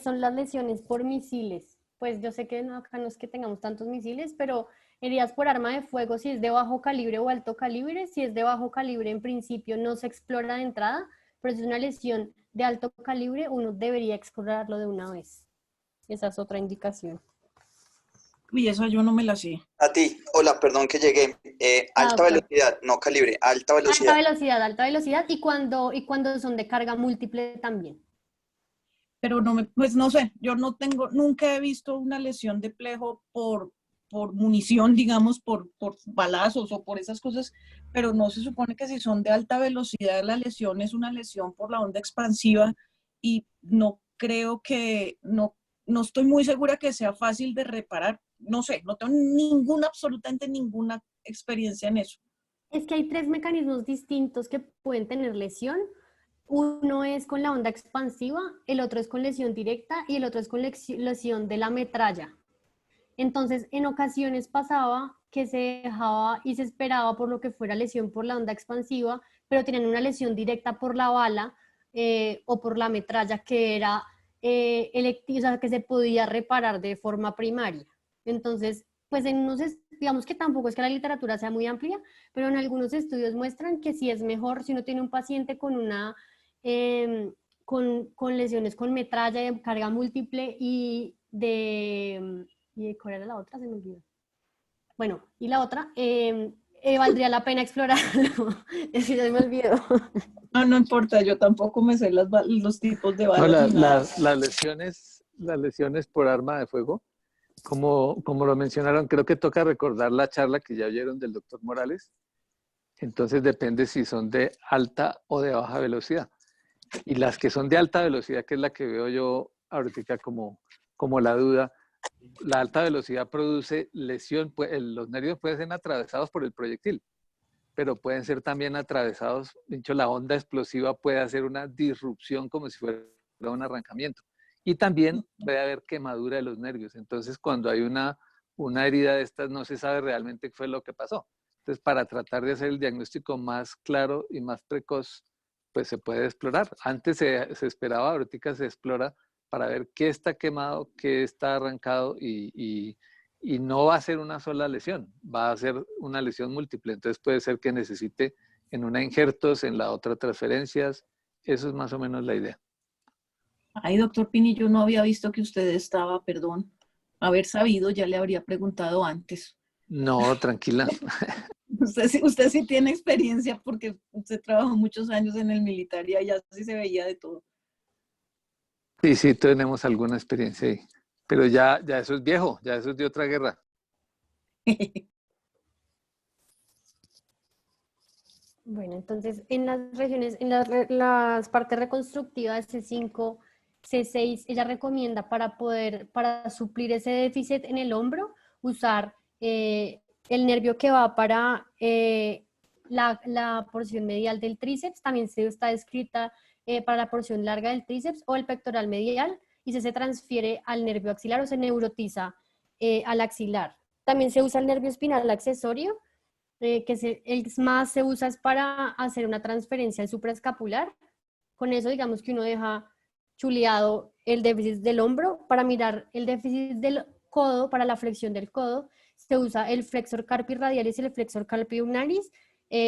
son las lesiones por misiles. Pues yo sé que acá no es que tengamos tantos misiles, pero heridas por arma de fuego, si es de bajo calibre o alto calibre, si es de bajo calibre en principio no se explora de entrada, pero si es una lesión de alto calibre, uno debería explorarlo de una vez. Esa es otra indicación. Y esa yo no me la sé. A ti, hola, perdón que llegué. Alta Doctor. velocidad, no calibre, alta velocidad. Alta velocidad y cuando son de carga múltiple también. Pero no pues no sé, yo nunca he visto una lesión de plejo por munición, digamos, por balazos o por esas cosas, pero no se supone que si son de alta velocidad la lesión es una lesión por la onda expansiva y no creo que, no estoy muy segura que sea fácil de reparar. No sé, no tengo absolutamente ninguna experiencia en eso. Es que hay tres mecanismos distintos que pueden tener lesión. Uno es con la onda expansiva, el otro es con lesión directa y el otro es con lesión de la metralla. Entonces, en ocasiones pasaba que se dejaba y se esperaba por lo que fuera lesión por la onda expansiva, pero tenían una lesión directa por la bala o por la metralla que era electiva, o sea, que se podía reparar de forma primaria. Entonces, pues digamos que tampoco es que la literatura sea muy amplia, pero en algunos estudios muestran que sí es mejor si uno tiene un paciente con una con lesiones con metralla de carga múltiple y ¿cuál era la otra? Se me olvidó. Bueno, y la otra, valdría la pena explorarlo. Es que ya me olvidó. No importa, yo tampoco me sé los tipos de No, balas. las lesiones por arma de fuego, como lo mencionaron, creo que toca recordar la charla que ya oyeron del doctor Morales. Entonces depende si son de alta o de baja velocidad. Y las que son de alta velocidad, que es la que veo yo ahorita como la duda, la alta velocidad produce lesión, los nervios pueden ser atravesados por el proyectil, pero pueden ser también atravesados, de hecho la onda explosiva puede hacer una disrupción como si fuera un arrancamiento. Y también puede haber quemadura de los nervios. Entonces cuando hay una herida de estas no se sabe realmente qué fue lo que pasó. Entonces para tratar de hacer el diagnóstico más claro y más precoz, pues se puede explorar. Antes se esperaba, ahorita se explora para ver qué está quemado, qué está arrancado y no va a ser una sola lesión, va a ser una lesión múltiple. Entonces puede ser que necesite en una injertos, en la otra transferencias. Eso es más o menos la idea. Ay, doctor Pini, yo no había visto que usted estaba, perdón. Haber sabido, ya le habría preguntado antes. No, tranquila. Usted sí tiene experiencia porque usted trabajó muchos años en el militar y allá sí se veía de todo. Sí, tenemos alguna experiencia ahí. Pero ya eso es viejo, ya eso es de otra guerra. Bueno, entonces en las regiones, en las partes reconstructivas C5, C6, ella recomienda para suplir ese déficit en el hombro, usar el nervio que va para la porción medial del tríceps, también se está descrita para la porción larga del tríceps o el pectoral medial, y se transfiere al nervio axilar o se neurotiza al axilar. También se usa el nervio espinal accesorio, el más se usa es para hacer una transferencia al supraescapular. Con eso digamos que uno deja chuleado el déficit del hombro. Para mirar el déficit del codo, para la flexión del codo, se usa el flexor carpi radialis y el flexor carpi ulnaris.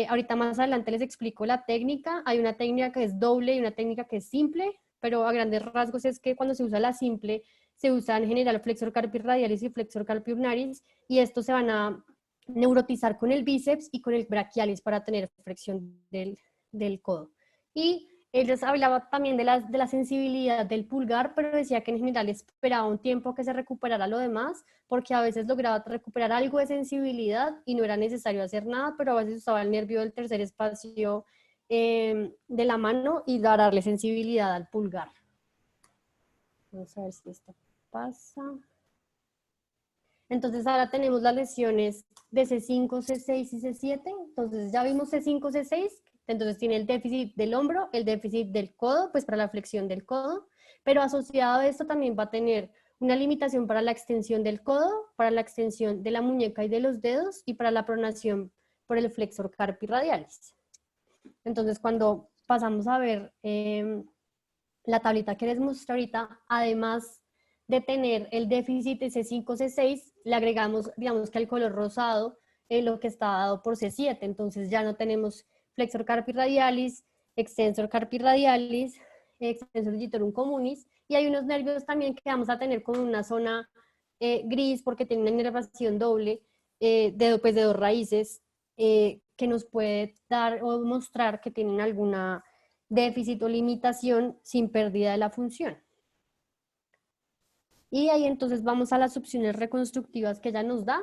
Ahorita más adelante les explico la técnica. Hay una técnica que es doble y una técnica que es simple, pero a grandes rasgos es que cuando se usa la simple, se usa en general flexor carpi radialis y flexor carpi ulnaris, y estos se van a neurotizar con el bíceps y con el brachialis para tener flexión del codo. Y ellos hablaban también de la sensibilidad del pulgar, pero decía que en general esperaba un tiempo que se recuperara lo demás, porque a veces lograba recuperar algo de sensibilidad y no era necesario hacer nada, pero a veces usaba el nervio del tercer espacio de la mano y darle sensibilidad al pulgar. Vamos a ver si esto pasa. Entonces ahora tenemos las lesiones de C5, C6 y C7. Entonces ya vimos C5, C6. Entonces tiene el déficit del hombro, el déficit del codo, pues para la flexión del codo. Pero asociado a esto también va a tener una limitación para la extensión del codo, para la extensión de la muñeca y de los dedos y para la pronación por el flexor carpi radialis. Entonces, cuando pasamos a ver la tablita que les mostré ahorita, además de tener el déficit de C5, C6, le agregamos, digamos que al color rosado, lo que está dado por C7. Entonces ya no tenemos flexor carpi radialis, extensor carpi radialis, extensor digitorum communis, y hay unos nervios también que vamos a tener con una zona gris porque tiene una inervación doble de 2 raíces que nos puede dar o mostrar que tienen alguna déficit o limitación sin pérdida de la función. Y ahí entonces vamos a las opciones reconstructivas que ella nos da.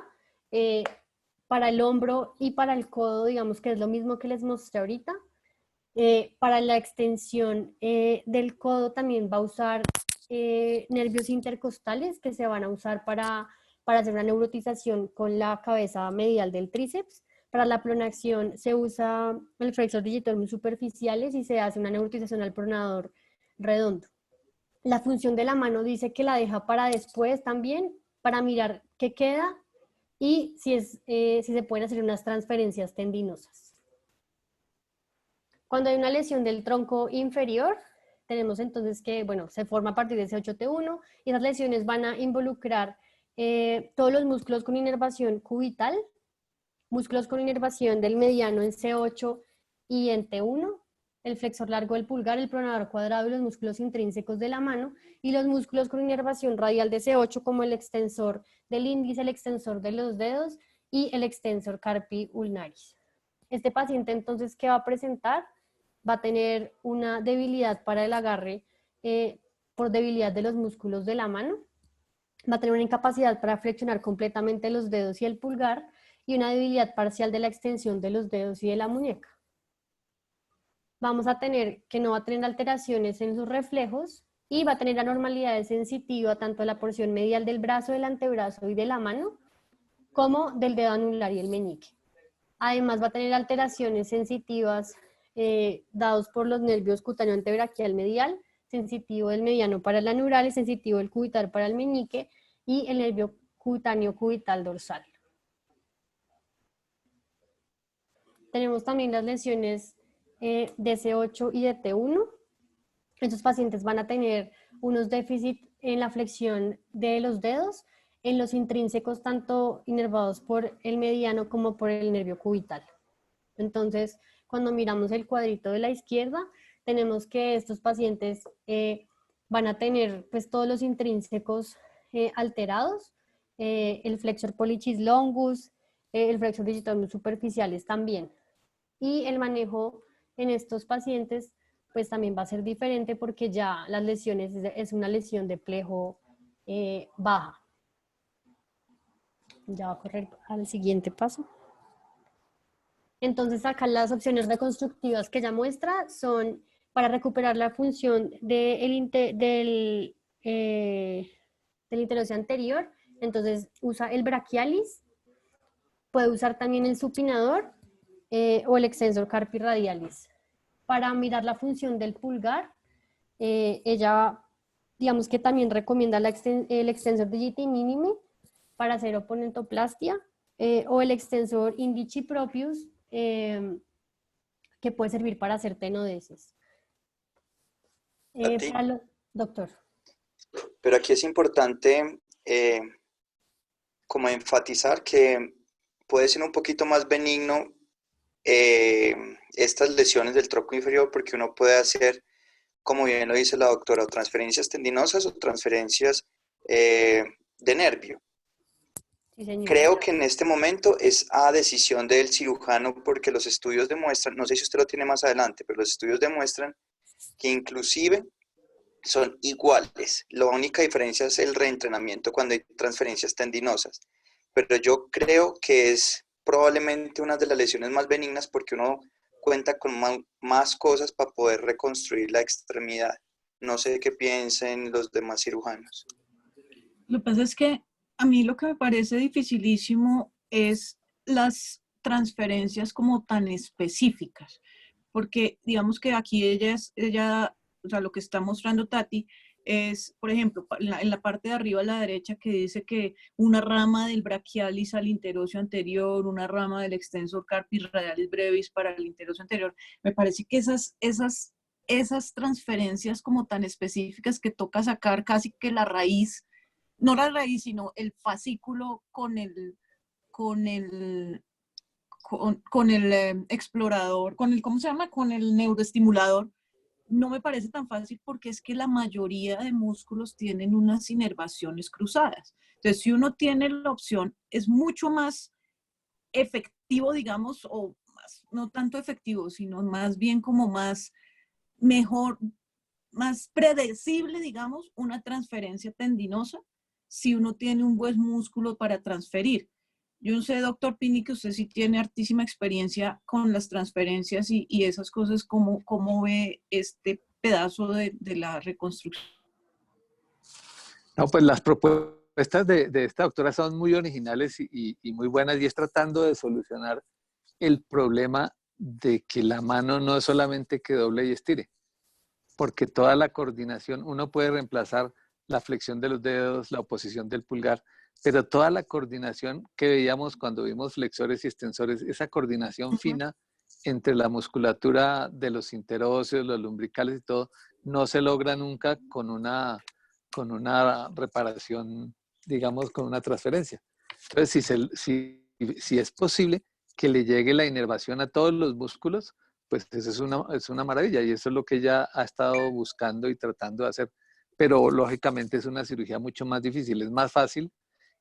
Para el hombro y para el codo, digamos que es lo mismo que les mostré ahorita. Para la extensión del codo también va a usar nervios intercostales que se van a usar para hacer una neurotización con la cabeza medial del tríceps. Para la pronación se usa el flexor digitorum superficiales y se hace una neurotización al pronador redondo. La función de la mano dice que la deja para después también, para mirar qué queda y si se pueden hacer unas transferencias tendinosas. Cuando hay una lesión del tronco inferior, tenemos entonces que, bueno, se forma a partir de C8T1 y esas lesiones van a involucrar todos los músculos con inervación cubital, músculos con inervación del mediano en C8 y en T1, el flexor largo del pulgar, el pronador cuadrado y los músculos intrínsecos de la mano, y los músculos con inervación radial de C8 como el extensor del índice, el extensor de los dedos y el extensor carpi ulnaris. Este paciente entonces, ¿qué va a presentar? Va a tener una debilidad para el agarre por debilidad de los músculos de la mano, va a tener una incapacidad para flexionar completamente los dedos y el pulgar y una debilidad parcial de la extensión de los dedos y de la muñeca. Vamos a tener que no va a tener alteraciones en sus reflejos y va a tener anormalidades sensitivas tanto de la porción medial del brazo, del antebrazo y de la mano, como del dedo anular y el meñique. Además va a tener alteraciones sensitivas dados por los nervios cutáneo antebraquial medial, sensitivo del mediano para el anular y sensitivo del cubital para el meñique y el nervio cutáneo cubital dorsal. Tenemos también las lesiones de C8 y de T1. Estos pacientes van a tener unos déficits en la flexión de los dedos, en los intrínsecos tanto inervados por el mediano como por el nervio cubital. Entonces, cuando miramos el cuadrito de la izquierda, tenemos que estos pacientes van a tener pues todos los intrínsecos alterados, el flexor pollicis longus, el flexor digitorum superficiales también. Y el manejo en estos pacientes pues también va a ser diferente porque ya las lesiones es una lesión de plejo baja. Ya va a correr al siguiente paso. Entonces acá las opciones reconstructivas que ella muestra son para recuperar la función del interoseo anterior. Entonces usa el brachialis, puede usar también el supinador o el extensor carpi radialis. Para mirar la función del pulgar, ella digamos que también recomienda el extensor digiti minimi para hacer oponentoplastia o el extensor indici proprius que puede servir para hacer tenodesis. Doctor. Pero aquí es importante como enfatizar que puede ser un poquito más benigno estas lesiones del tronco inferior porque uno puede hacer, como bien lo dice la doctora, o transferencias tendinosas o transferencias de nervio. Sí, creo que en este momento es a decisión del cirujano porque los estudios demuestran, no sé si usted lo tiene más adelante, pero los estudios demuestran que inclusive son iguales. La única diferencia es el reentrenamiento cuando hay transferencias tendinosas. Pero yo creo que es probablemente una de las lesiones más benignas porque uno cuenta con más cosas para poder reconstruir la extremidad. No sé qué piensen los demás cirujanos. Lo que pasa es que a mí lo que me parece dificilísimo es las transferencias como tan específicas, porque digamos que aquí ella, o sea, lo que está mostrando Tati es, por ejemplo, en la parte de arriba a la derecha que dice que una rama del brachialis al interosseo anterior, una rama del extensor carpis radialis brevis para el interosseo anterior. Me parece que esas transferencias como tan específicas que toca sacar casi que la raíz, no la raíz, sino el fascículo con el explorador, ¿cómo se llama? Con el neuroestimulador, no me parece tan fácil porque es que la mayoría de músculos tienen unas inervaciones cruzadas. Entonces, si uno tiene la opción, es mucho más efectivo, digamos, o más, no tanto efectivo, sino más bien como más mejor, más predecible, digamos, una transferencia tendinosa si uno tiene un buen músculo para transferir. Yo no sé, doctor Pini, que usted sí tiene hartísima experiencia con las transferencias y esas cosas, ¿cómo ve este pedazo de la reconstrucción? No, pues las propuestas de esta doctora son muy originales y muy buenas, y es tratando de solucionar el problema de que la mano no es solamente que doble y estire, porque toda la coordinación, uno puede reemplazar la flexión de los dedos, la oposición del pulgar, pero toda la coordinación que veíamos cuando vimos flexores y extensores, esa coordinación fina entre la musculatura de los interóseos, los lumbricales y todo, no se logra nunca con una reparación, digamos, con una transferencia. Entonces, si es posible que le llegue la inervación a todos los músculos, pues eso es una maravilla, y eso es lo que ella ha estado buscando y tratando de hacer. Pero lógicamente es una cirugía mucho más difícil, es más fácil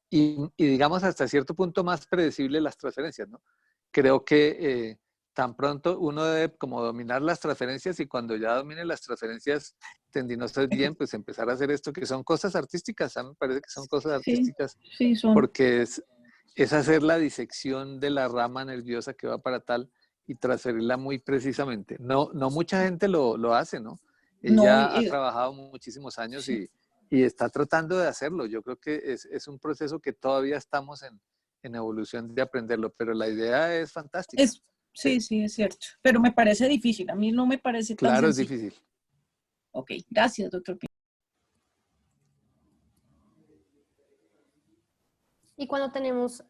y digamos hasta cierto punto más predecible las transferencias, ¿no? Creo que tan pronto uno debe como dominar las transferencias, y cuando ya domine las transferencias tendinosas bien, pues empezar a hacer esto, que son cosas artísticas. A mí me parece que son cosas artísticas, Sí, son. porque es hacer la disección de la rama nerviosa que va para tal y transferirla muy precisamente. No mucha gente lo hace, ¿no? No, Ella ha trabajado muchísimos años sí. y está tratando de hacerlo. Yo creo que es un proceso que todavía estamos en evolución de aprenderlo, pero la idea es fantástica. Sí, es cierto. Pero me parece difícil. A mí no me parece tan Claro, sencillo. es difícil. Ok, gracias, doctor Pini. Y cuando tenemos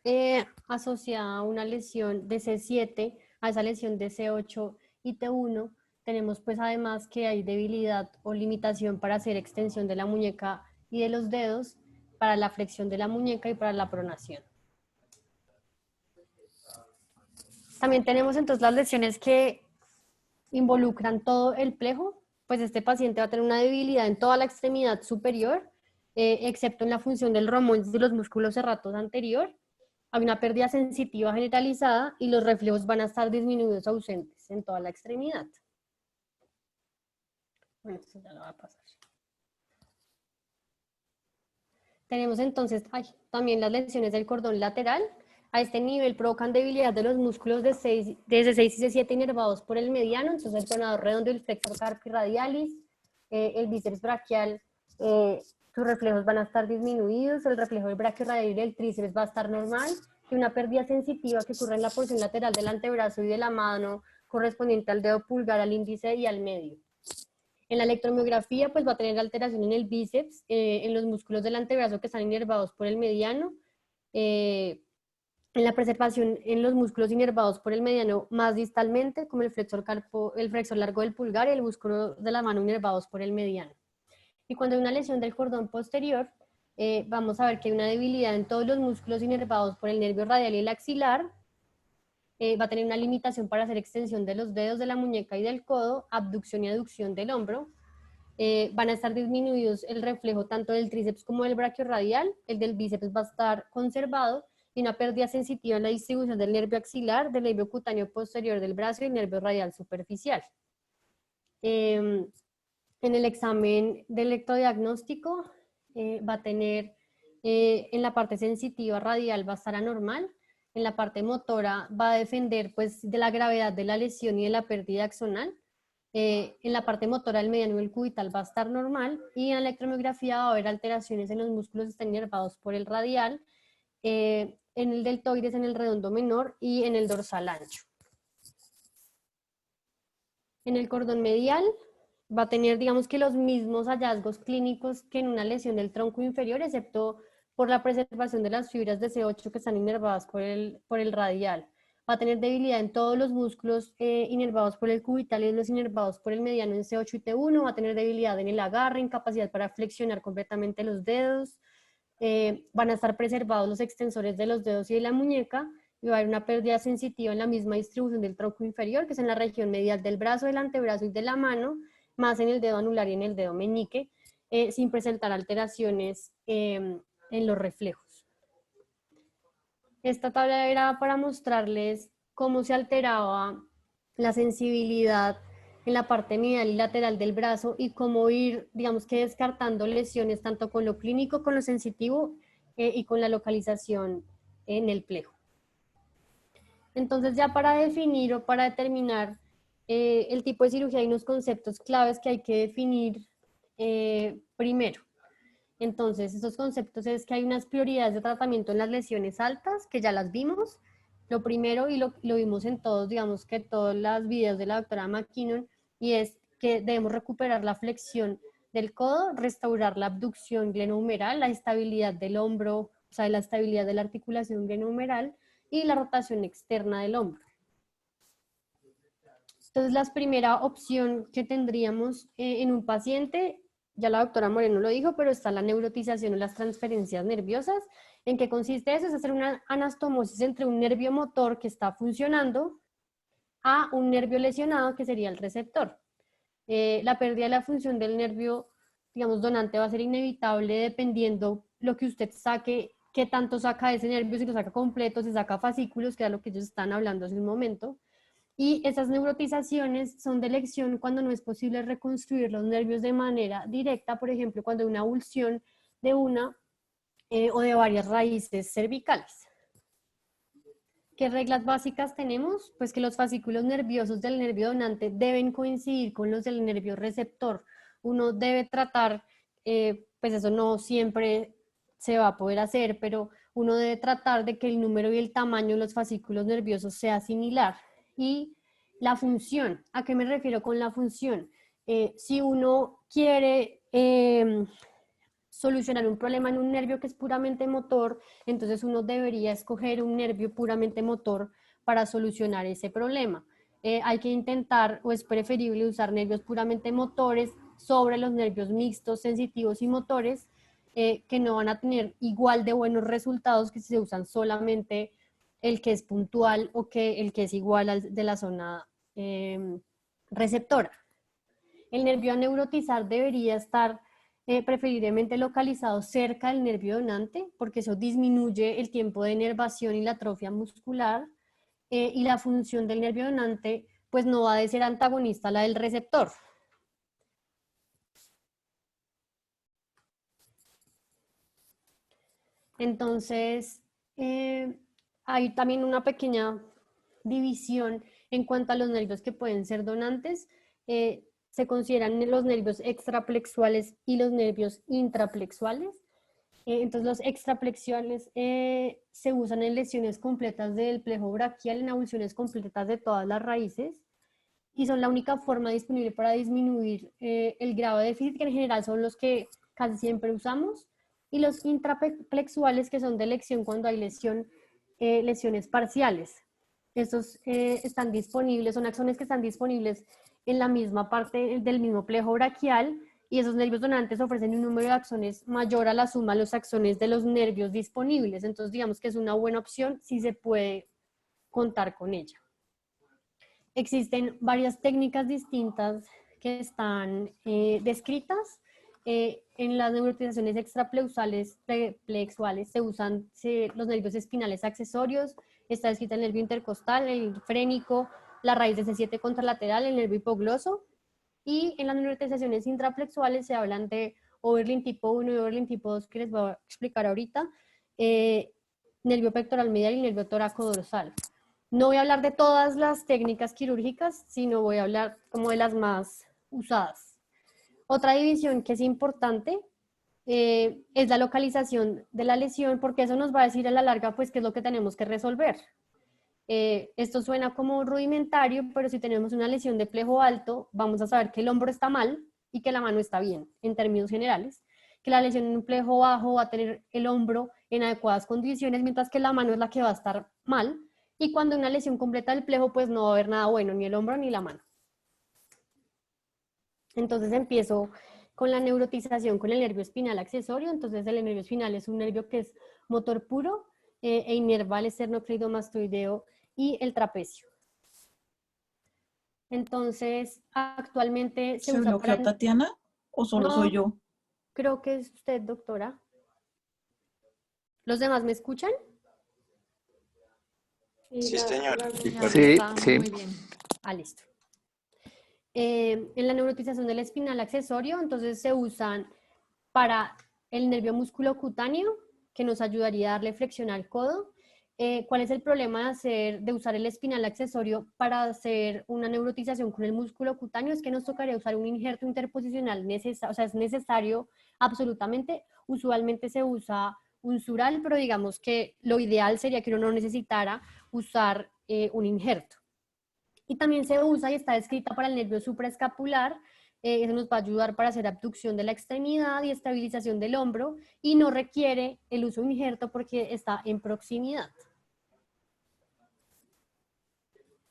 asociada una lesión de C7 a esa lesión de C8 y T1, tenemos pues además que hay debilidad o limitación para hacer extensión de la muñeca y de los dedos, para la flexión de la muñeca y para la pronación. También tenemos entonces las lesiones que involucran todo el plejo, pues este paciente va a tener una debilidad en toda la extremidad superior, excepto en la función del romboides de los músculos serratos anterior. Hay una pérdida sensitiva generalizada y los reflejos van a estar disminuidos, ausentes en toda la extremidad. Bueno, esto ya lo va a pasar. Tenemos entonces también las lesiones del cordón lateral. A este nivel provocan debilidad de los músculos de C6 y C7 inervados por el mediano, entonces el pronador redondo y el flexor carpi radialis, el bíceps braquial, sus reflejos van a estar disminuidos, el reflejo del brachiorradial y del tríceps va a estar normal, y una pérdida sensitiva que ocurre en la porción lateral del antebrazo y de la mano correspondiente al dedo pulgar, al índice y al medio. En la electromiografía pues va a tener alteración en el bíceps, en los músculos del antebrazo que están inervados por el mediano, en la preservación en los músculos inervados por el mediano más distalmente, como el flexor largo del pulgar y el músculo de la mano inervados por el mediano. Y cuando hay una lesión del cordón posterior, vamos a ver que hay una debilidad en todos los músculos inervados por el nervio radial y el axilar, va a tener una limitación para hacer extensión de los dedos de la muñeca y del codo, abducción y aducción del hombro, van a estar disminuidos el reflejo tanto del tríceps como del brachiorradial, el del bíceps va a estar conservado, y una pérdida sensitiva en la distribución del nervio axilar, del nervio cutáneo posterior del brazo y el nervio radial superficial. En el examen de electrodiagnóstico va a tener, en la parte sensitiva radial va a estar anormal, en la parte motora va a defender pues de la gravedad de la lesión y de la pérdida axonal, en la parte motora del mediano y el cubital va a estar normal, y en la electromiografía va a haber alteraciones en los músculos que están inervados por el radial, en el deltoides, en el redondo menor y en el dorsal ancho. En el cordón medial va a tener, digamos que los mismos hallazgos clínicos que en una lesión del tronco inferior, excepto por la preservación de las fibras de C8 que están inervadas por el radial. Va a tener debilidad en todos los músculos inervados por el cubital y los inervados por el mediano en C8 y T1, va a tener debilidad en el agarre, incapacidad para flexionar completamente los dedos, van a estar preservados los extensores de los dedos y de la muñeca, y va a haber una pérdida sensitiva en la misma distribución del tronco inferior, que es en la región medial del brazo, del antebrazo y de la mano, más en el dedo anular y en el dedo meñique, sin presentar alteraciones en los reflejos. Esta tabla era para mostrarles cómo se alteraba la sensibilidad en la parte medial y lateral del brazo y cómo ir, digamos que descartando lesiones tanto con lo clínico, con lo sensitivo y con la localización en el plejo. Entonces ya para definir o para determinar el tipo de cirugía hay unos conceptos claves que hay que definir primero. Entonces, estos conceptos es que hay unas prioridades de tratamiento en las lesiones altas, que ya las vimos. Lo primero, y lo vimos en todos, digamos que todos los videos de la doctora McKinnon, y es que debemos recuperar la flexión del codo, restaurar la abducción glenohumeral, la estabilidad del hombro, o sea, la estabilidad de la articulación glenohumeral y la rotación externa del hombro. Entonces, la primera opción que tendríamos en un paciente, ya la doctora Moreno lo dijo, pero está la neurotización o las transferencias nerviosas. ¿En qué consiste eso? Es hacer una anastomosis entre un nervio motor que está funcionando a un nervio lesionado que sería el receptor. La pérdida de la función del nervio, digamos, donante va a ser inevitable dependiendo lo que usted saque, qué tanto saca de ese nervio, si lo saca completo, si saca fascículos, que es lo que ellos están hablando hace un momento. Y esas neurotizaciones son de elección cuando no es posible reconstruir los nervios de manera directa, por ejemplo, cuando hay una avulsión de una o de varias raíces cervicales. ¿Qué reglas básicas tenemos? Pues que los fascículos nerviosos del nervio donante deben coincidir con los del nervio receptor. Uno debe tratar, pues eso no siempre se va a poder hacer, pero uno debe tratar de que el número y el tamaño de los fascículos nerviosos sea similar. Y la función, ¿a qué me refiero con la función? Si uno quiere solucionar un problema en un nervio que es puramente motor, entonces uno debería escoger un nervio puramente motor para solucionar ese problema. Hay que intentar, o es preferible usar nervios puramente motores sobre los nervios mixtos, sensitivos y motores, que no van a tener igual de buenos resultados que si se usan solamente el que es puntual o que el que es igual al de la zona receptora. El nervio a neurotizar debería estar preferiblemente localizado cerca del nervio donante, porque eso disminuye el tiempo de inervación y la atrofia muscular, y la función del nervio donante pues no va a ser antagonista a la del receptor. Entonces, hay también una pequeña división en cuanto a los nervios que pueden ser donantes. Se consideran los nervios extraplexuales y los nervios intraplexuales. Entonces, los extraplexuales se usan en lesiones completas del plejo braquial, en avulsiones completas de todas las raíces, y son la única forma disponible para disminuir el grado de déficit, que en general son los que casi siempre usamos. Y los intraplexuales, que son de elección cuando hay lesiones parciales. Estos están disponibles, son axones que están disponibles en la misma parte del mismo plejo braquial, y esos nervios donantes ofrecen un número de axones mayor a la suma de los axones de los nervios disponibles. Entonces, digamos que es una buena opción si se puede contar con ella. Existen varias técnicas distintas que están descritas. En las neurotizaciones extraplexuales se usan los nervios espinales accesorios, está descrita el nervio intercostal, el frénico, la raíz de C7 contralateral, el nervio hipogloso, y en las neurotizaciones intraplexuales se hablan de Oberlin tipo 1 y Oberlin tipo 2, que les voy a explicar ahorita, nervio pectoral medial y nervio toracodorsal. No voy a hablar de todas las técnicas quirúrgicas, sino voy a hablar como de las más usadas. Otra división que es importante es la localización de la lesión, porque eso nos va a decir a la larga pues qué es lo que tenemos que resolver. Esto suena como rudimentario, pero si tenemos una lesión de plejo alto, vamos a saber que el hombro está mal y que la mano está bien, en términos generales. Que la lesión en un plejo bajo va a tener el hombro en adecuadas condiciones, mientras que la mano es la que va a estar mal. Y cuando una lesión completa del plejo, pues no va a haber nada bueno, ni el hombro ni la mano. Entonces empiezo con la neurotización con el nervio espinal accesorio. Entonces el nervio espinal es un nervio que es motor puro e inerva el esternocleidomastoideo y el trapecio. Entonces, actualmente se usa bloqueó Tatiana o solo soy yo? Creo que es usted, doctora. ¿Los demás me escuchan? Sí, señora. Sí, sí. Muy bien. Listo. En la neurotización del espinal accesorio, entonces se usan para el nervio musculocutáneo, que nos ayudaría a darle flexión al codo. ¿Cuál es el problema de usar el espinal accesorio para hacer una neurotización con el músculo cutáneo? Es que nos tocaría usar un injerto interposicional, o sea, es necesario absolutamente. Usualmente se usa un sural, pero digamos que lo ideal sería que uno no necesitara usar un injerto. Y también se usa y está escrita para el nervio supraescapular. Eso nos va a ayudar para hacer abducción de la extremidad y estabilización del hombro, y no requiere el uso de un injerto porque está en proximidad.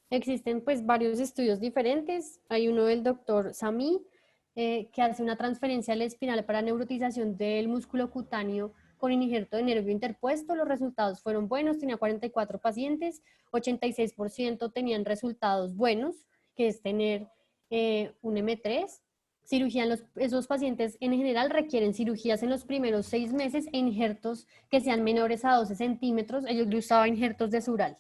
Existen pues varios estudios diferentes. Hay uno del doctor Sami, que hace una transferencia al espinal para neurotización del músculo cutáneo con injerto de nervio interpuesto. Los resultados fueron buenos, tenía 44 pacientes, 86% tenían resultados buenos, que es tener un M3. Cirugía esos pacientes en general requieren cirugías en los primeros 6 meses e injertos que sean menores a 12 centímetros. Ellos le usaban injertos de sural.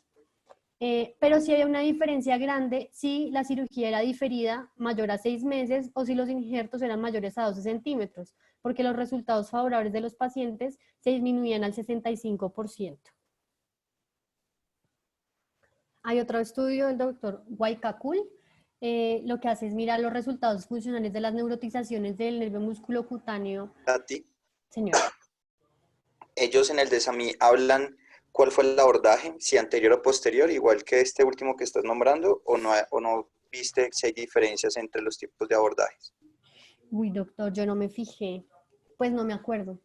Pero sí hay una diferencia grande si la cirugía era diferida mayor a 6 meses o si los injertos eran mayores a 12 centímetros, porque los resultados favorables de los pacientes se disminuían al 65%. Hay otro estudio del doctor Waikakul. Lo que hace es mirar los resultados funcionales de las neurotizaciones del nervio musculocutáneo. Tati. Señor. Ellos en el de Sami hablan cuál fue el abordaje, si anterior o posterior, igual que este último que estás nombrando, o no viste si hay diferencias entre los tipos de abordajes. Uy, doctor, yo no me fijé. Pues no me acuerdo.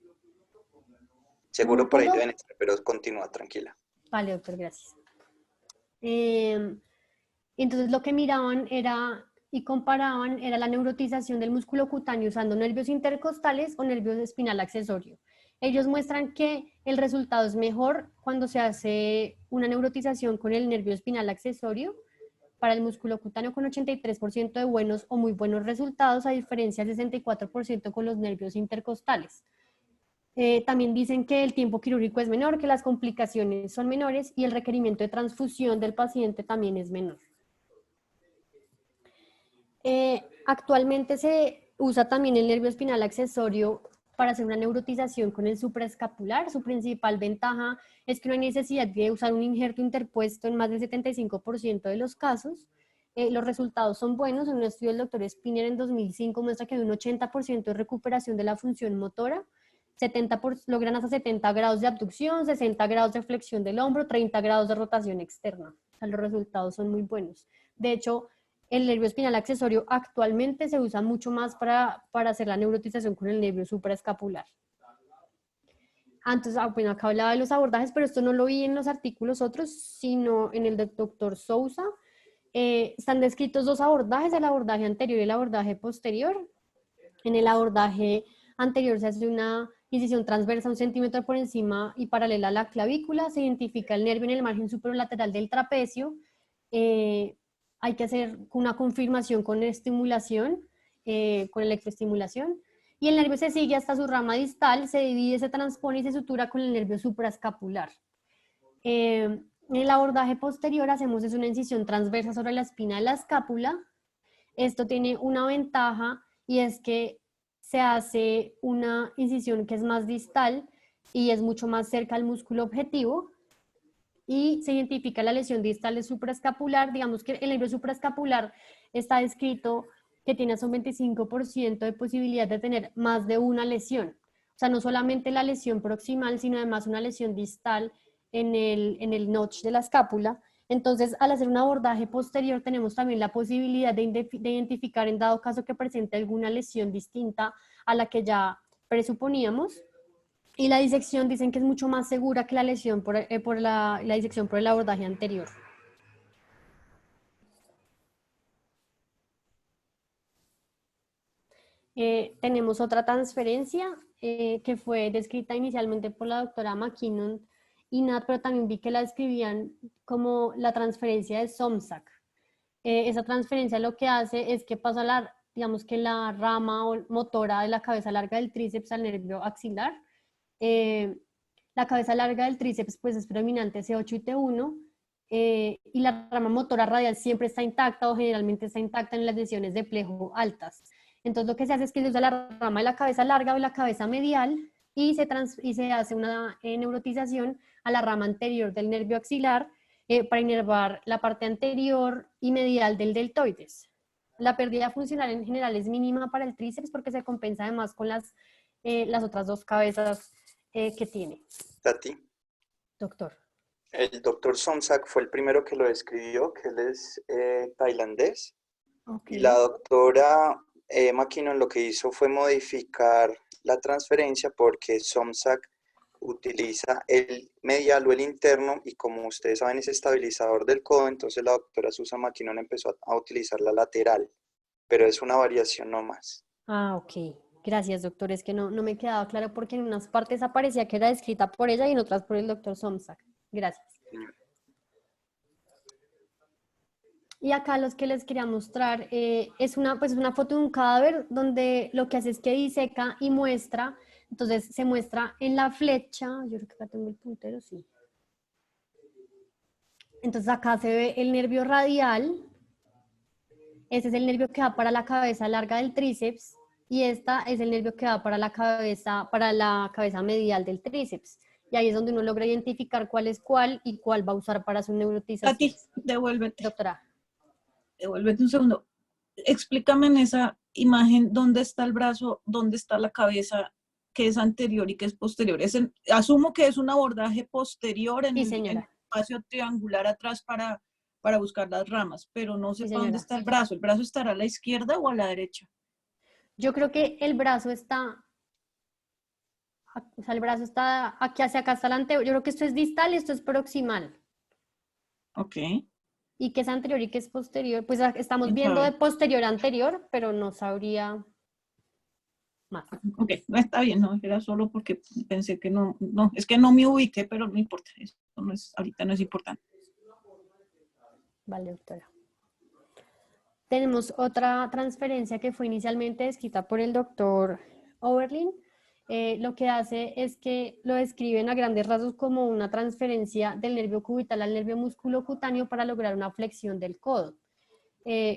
Seguro por ahí deben estar, pero continúa, tranquila. Vale, doctor, gracias. Entonces lo que miraban y comparaban era la neurotización del músculo cutáneo usando nervios intercostales o nervios espinal accesorio. Ellos muestran que el resultado es mejor cuando se hace una neurotización con el nervio espinal accesorio para el músculo cutáneo, con 83% de buenos o muy buenos resultados, a diferencia del 64% con los nervios intercostales. También dicen que el tiempo quirúrgico es menor, que las complicaciones son menores y el requerimiento de transfusión del paciente también es menor. Actualmente se usa también el nervio espinal accesorio para hacer una neurotización con el supraescapular. Su principal ventaja es que no hay necesidad de usar un injerto interpuesto en más del 75% de los casos. Los resultados son buenos. En un estudio del doctor Spinner en 2005 muestra que hay un 80% de recuperación de la función motora, logran hasta 70 grados de abducción, 60 grados de flexión del hombro, 30 grados de rotación externa. O sea, los resultados son muy buenos. De hecho, el nervio espinal accesorio actualmente se usa mucho más para hacer la neurotización con el nervio supraescapular. Entonces, bueno, acá hablaba de los abordajes, pero esto no lo vi en los artículos otros, sino en el del doctor Sousa. Están descritos 2 abordajes, el abordaje anterior y el abordaje posterior. En el abordaje anterior se hace una incisión transversa 1 centímetro por encima y paralela a la clavícula, se identifica el nervio en el margen superolateral del trapecio. Hay que hacer una confirmación con estimulación, con electroestimulación, y el nervio se sigue hasta su rama distal, se divide, se transpone y se sutura con el nervio supraescapular. En el abordaje posterior hacemos una incisión transversa sobre la espina de la escápula. Esto tiene una ventaja y es que se hace una incisión que es más distal y es mucho más cerca al músculo objetivo, y se identifica la lesión distal del supraescapular. Digamos que el nervio supraescapular está descrito que tiene hasta un 25% de posibilidad de tener más de una lesión. O sea, no solamente la lesión proximal, sino además una lesión distal en el notch de la escápula, Entonces, al hacer un abordaje posterior, tenemos también la posibilidad de identificar en dado caso que presente alguna lesión distinta a la que ya presuponíamos. Y la disección dicen que es mucho más segura que la lesión por la disección por el abordaje anterior. Tenemos otra transferencia que fue descrita inicialmente por la doctora McKinnon y Nat, pero también vi que la describían como la transferencia de Somsack. Esa transferencia lo que hace es que pasa digamos que la rama motora de la cabeza larga del tríceps al nervio axilar. La cabeza larga del tríceps pues es predominante C8 y T1, y la rama motora radial siempre está intacta o generalmente está intacta en las lesiones de plejo altas. Entonces lo que se hace es que se usa la rama de la cabeza larga o la cabeza medial y se hace una neurotización a la rama anterior del nervio axilar para inervar la parte anterior y medial del deltoides. La pérdida funcional en general es mínima para el tríceps porque se compensa además con las otras dos cabezas que tiene. Tati. Doctor. El doctor Somsack fue el primero que lo describió, que él es tailandés. Okay. Y la doctora McKinnon lo que hizo fue modificar la transferencia porque Somsack utiliza el medial o el interno y como ustedes saben es estabilizador del codo, entonces la doctora Susan McKinnon empezó a utilizar la lateral, pero es una variación no más. Ah, ok. Gracias, doctor. Es que no me quedaba claro porque en unas partes aparecía que era descrita por ella y en otras por el doctor Somsack. Gracias. Y acá los que les quería mostrar es una foto de un cadáver donde lo que hace es que diseca y muestra. Entonces se muestra en la flecha, yo creo que acá tengo el puntero, sí. Entonces acá se ve el nervio radial, este es el nervio que va para la cabeza larga del tríceps y esta es el nervio que va para la cabeza medial del tríceps. Y ahí es donde uno logra identificar cuál es cuál y cuál va a usar para su neurotización. A ti, devuélvete. Doctora. Devuélvete un segundo. Explícame en esa imagen dónde está el brazo, dónde está la cabeza, qué es anterior y qué es posterior. Asumo que es un abordaje posterior en el espacio triangular atrás para buscar las ramas, pero no sé dónde está el brazo. ¿El brazo estará a la izquierda o a la derecha? Yo creo que el brazo está, o sea, el brazo está aquí hacia acá, hasta el anterior. Yo creo que esto es distal y esto es proximal. Ok. Y que es anterior y que es posterior, pues estamos viendo de posterior a anterior, pero no sabría más. Ok, no está bien, no, era solo porque pensé que no, es que no me ubiqué, pero no importa, eso no es, ahorita no es importante. Vale, doctora. Tenemos otra transferencia que fue inicialmente descrita por el doctor Oberlin. Lo que hace es que lo describen a grandes rasgos como una transferencia del nervio cubital al nervio musculocutáneo para lograr una flexión del codo.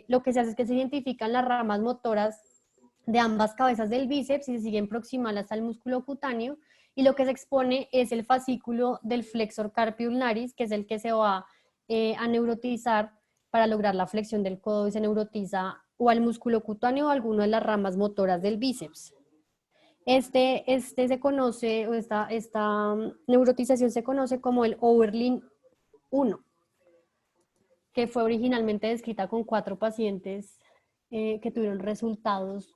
Lo que se hace es que se identifican las ramas motoras de ambas cabezas del bíceps y se siguen proximal hasta el músculo cutáneo, y lo que se expone es el fascículo del flexor carpi ulnaris, que es el que se va a neurotizar para lograr la flexión del codo, y se neurotiza o al músculo cutáneo o a alguna de las ramas motoras del bíceps. Este se conoce, o esta neurotización se conoce como el Oberlin 1, que fue originalmente descrita con 4 pacientes que tuvieron resultados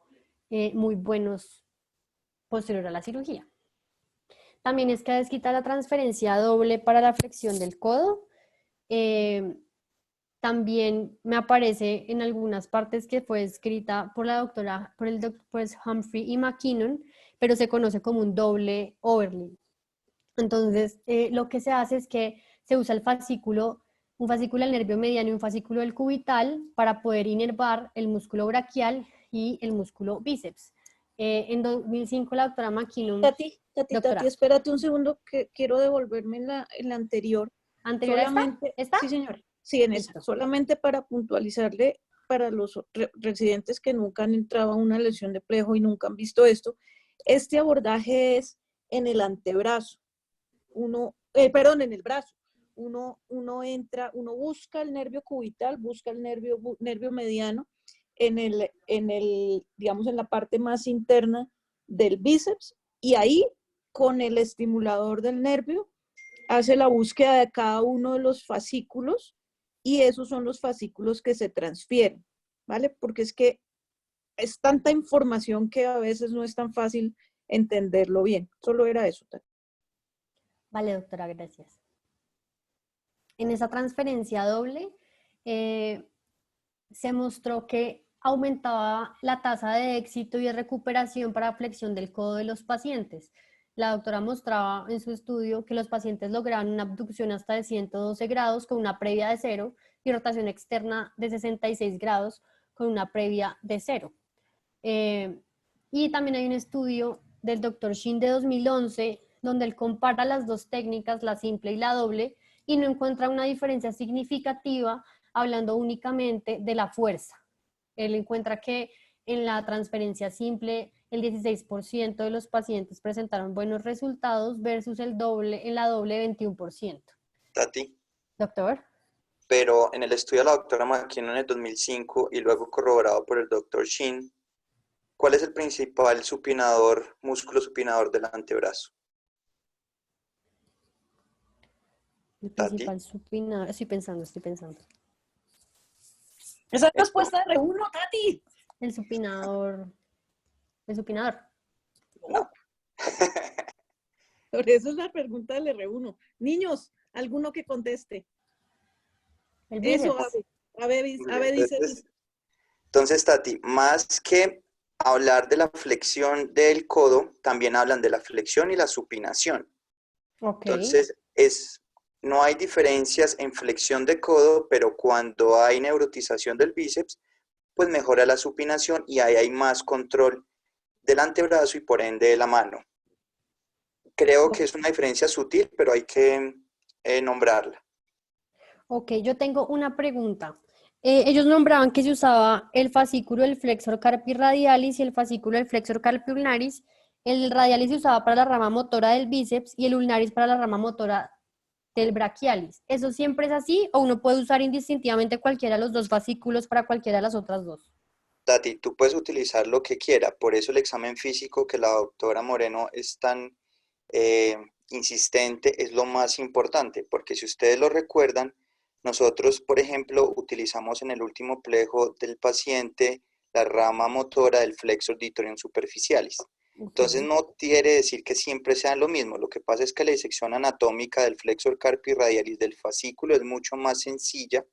muy buenos posterior a la cirugía. También es que descrita la transferencia doble para la flexión del codo. También me aparece en algunas partes que fue escrita por la doctora, por el doctor Humphrey y McKinnon, pero se conoce como un doble Oberlin. Entonces, lo que se hace es que se usa un fascículo del nervio mediano y un fascículo del cubital para poder inervar el músculo braquial y el músculo bíceps. En 2005 la doctora McKinnon... Tati, espérate un segundo que quiero devolverme en la anterior. ¿Anterior a esta? Sí, señora. Sí, en esta. Solamente para puntualizarle para los residentes que nunca han entrado a una lesión de plejo y nunca han visto esto, este abordaje es en el antebrazo. En el brazo. Uno entra, uno busca el nervio cubital, busca el nervio mediano digamos, en la parte más interna del bíceps, y ahí, con el estimulador del nervio, hace la búsqueda de cada uno de los fascículos y esos son los fascículos que se transfieren, ¿vale? Porque es que es tanta información que a veces no es tan fácil entenderlo bien. Solo era eso. Vale, doctora, gracias. En esa transferencia doble se mostró que aumentaba la tasa de éxito y de recuperación para flexión del codo de los pacientes. La doctora mostraba en su estudio que los pacientes lograban una abducción hasta de 112 grados con una previa de 0 y rotación externa de 66 grados con una previa de 0. Y también hay un estudio del doctor Shin de 2011 donde él compara las dos técnicas, la simple y la doble, y no encuentra una diferencia significativa hablando únicamente de la fuerza. Él encuentra que en la transferencia simple el 16% de los pacientes presentaron buenos resultados versus en la doble 21%. Tati. Doctor. Pero en el estudio de la doctora McKinnon en el 2005 y luego corroborado por el doctor Shin, ¿cuál es el principal supinador, músculo supinador del antebrazo? El principal supinador, estoy pensando. Esa es la respuesta de R1, Tati. El supinador. No. Por eso es la pregunta del R1. Niños, alguno que conteste. El Eso, bíceps. Abe dice. Entonces, Tati, más que hablar de la flexión del codo, también hablan de la flexión y la supinación. Ok. Entonces, no hay diferencias en flexión de codo, pero cuando hay neurotización del bíceps, pues mejora la supinación y ahí hay más control del antebrazo y por ende de la mano. Creo que es una diferencia sutil, pero hay que nombrarla. Ok, yo tengo una pregunta. Ellos nombraban que se usaba el fascículo del flexor carpi radialis y el fascículo del flexor carpi ulnaris. El radialis se usaba para la rama motora del bíceps y el ulnaris para la rama motora del brachialis. ¿Eso siempre es así o uno puede usar indistintivamente cualquiera de los dos fascículos para cualquiera de las otras dos? Tati, tú puedes utilizar lo que quiera, por eso el examen físico que la doctora Moreno es tan insistente es lo más importante, porque si ustedes lo recuerdan, nosotros, por ejemplo, utilizamos en el último plejo del paciente la rama motora del flexor ditorium superficialis. Entonces no quiere decir que siempre sean lo mismo, lo que pasa es que la disección anatómica del flexor carpi radialis del fascículo es mucho más sencilla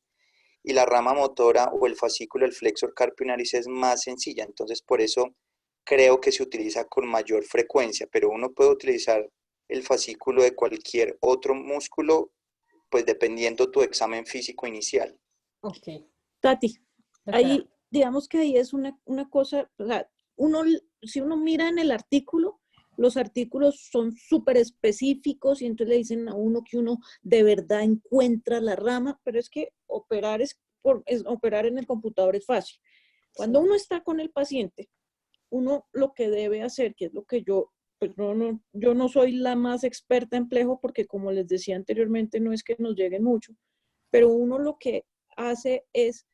y la rama motora o el fascículo del flexor carpi ulnaris es más sencilla, entonces por eso creo que se utiliza con mayor frecuencia, pero uno puede utilizar el fascículo de cualquier otro músculo, pues dependiendo tu examen físico inicial. Ok. Tati, ahí, digamos que ahí es una cosa, o sea, si uno mira en el artículo, los artículos son súper específicos y entonces le dicen a uno que uno de verdad encuentra la rama, pero es que operar en el computador es fácil. Cuando uno está con el paciente, uno lo que debe hacer, que es lo que yo no soy la más experta en plejo porque como les decía anteriormente no es que nos lleguen mucho, pero uno lo que hace es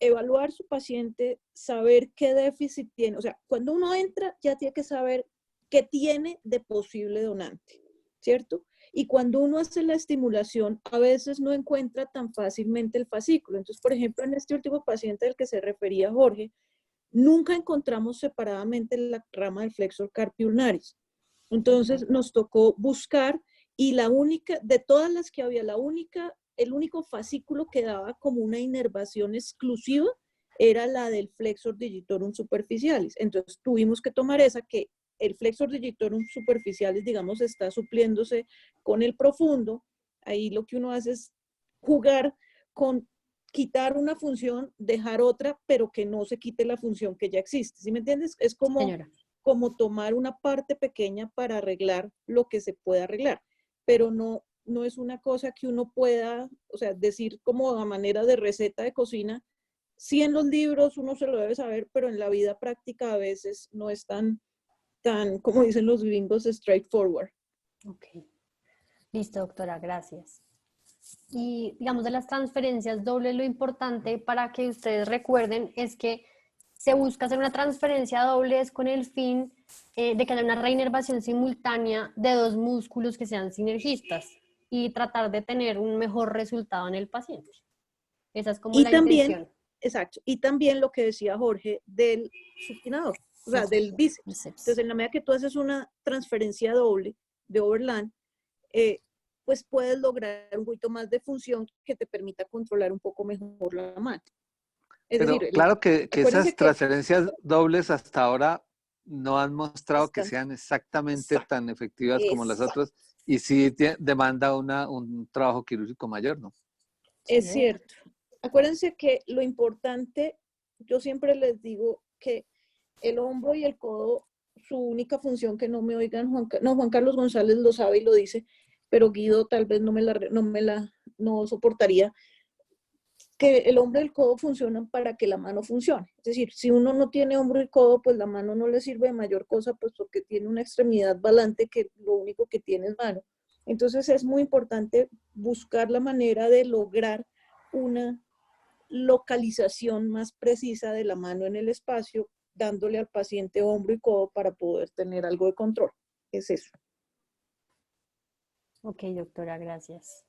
evaluar su paciente, saber qué déficit tiene. O sea, cuando uno entra ya tiene que saber qué tiene de posible donante, ¿cierto? Y cuando uno hace la estimulación, a veces no encuentra tan fácilmente el fascículo. Entonces, por ejemplo, en este último paciente del que se refería Jorge, nunca encontramos separadamente la rama del flexor carpi ulnaris. Entonces nos tocó buscar y la única, de todas las que había, el único fascículo que daba como una inervación exclusiva era la del flexor digitorum superficialis. Entonces tuvimos que tomar esa que el flexor digitorum superficialis, digamos, está supliéndose con el profundo. Ahí lo que uno hace es jugar con quitar una función, dejar otra, pero que no se quite la función que ya existe. ¿Sí me entiendes? Es como tomar una parte pequeña para arreglar lo que se puede arreglar, pero no es una cosa que uno pueda, o sea, decir como a manera de receta de cocina. Sí, en los libros uno se lo debe saber, pero en la vida práctica a veces no es tan como dicen los gringos, straightforward. Ok. Listo, doctora, gracias. Y digamos de las transferencias dobles, lo importante para que ustedes recuerden es que se busca hacer una transferencia doble es con el fin de que haya una reinervación simultánea de dos músculos que sean sinergistas y tratar de tener un mejor resultado en el paciente. Esa es como Y la también, intención. exacto, y también lo que decía Jorge del supinador, o sea, del bíceps. Entonces, en la medida que tú haces una transferencia doble de overland, pues puedes lograr un poquito más de función que te permita controlar un poco mejor la mano. Es Pero decir, claro que acuérdense esas que transferencias dobles hasta ahora no han mostrado que están, sean exactamente exacto, tan efectivas como las exacto, otras y sí demanda un trabajo quirúrgico mayor, ¿no? es Sí. cierto. Acuérdense que lo importante, yo siempre les digo que el hombro y el codo, su única función, que no me oigan, Juan Carlos González lo sabe y lo dice, pero Guido tal vez no soportaría, que el hombro y el codo funcionan para que la mano funcione. Es decir, si uno no tiene hombro y codo, pues la mano no le sirve de mayor cosa, pues porque tiene una extremidad balante que lo único que tiene es mano. Entonces es muy importante buscar la manera de lograr una localización más precisa de la mano en el espacio, dándole al paciente hombro y codo para poder tener algo de control. Es eso. Ok, doctora, gracias.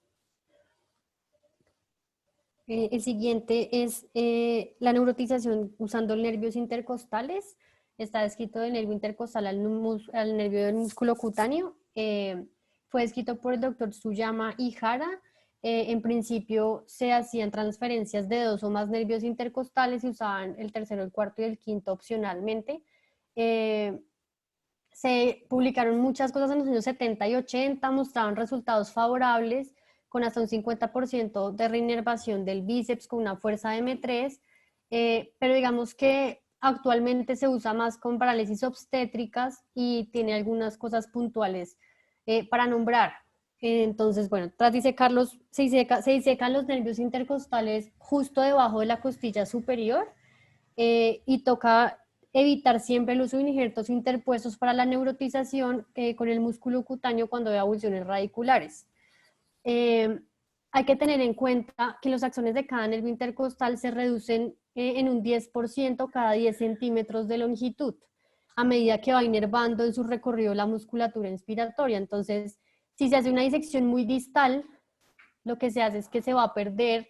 El siguiente es la neurotización usando nervios intercostales. Está descrito del nervio intercostal al nervio del músculo cutáneo. Fue descrito por el doctor Suyama Ihara. En principio se hacían transferencias de 2 o más nervios intercostales y usaban el tercero, el cuarto y el quinto opcionalmente. Se publicaron muchas cosas en los años 70 y 80, mostraban resultados favorables con hasta un 50% de reinervación del bíceps con una fuerza de M3, pero digamos que actualmente se usa más con parálisis obstétricas y tiene algunas cosas puntuales para nombrar. Entonces, bueno, tras disecarlos, se disecan los nervios intercostales justo debajo de la costilla superior y toca evitar siempre el uso de injertos interpuestos para la neurotización con el músculo cutáneo cuando hay avulsiones radiculares. Hay que tener en cuenta que los axones de cada nervio intercostal se reducen en un 10% cada 10 centímetros de longitud, a medida que va inervando en su recorrido la musculatura inspiratoria. Entonces, si se hace una disección muy distal, lo que se hace es que se va a perder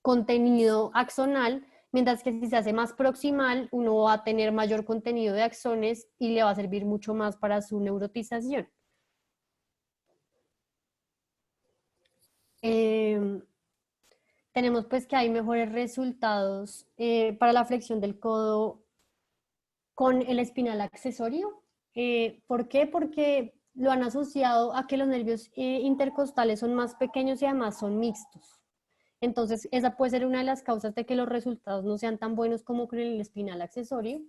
contenido axonal, mientras que si se hace más proximal, uno va a tener mayor contenido de axones y le va a servir mucho más para su neurotización. Tenemos pues que hay mejores resultados para la flexión del codo con el espinal accesorio. ¿Por qué? Porque lo han asociado a que los nervios intercostales son más pequeños y además son mixtos. Entonces, esa puede ser una de las causas de que los resultados no sean tan buenos como con el espinal accesorio.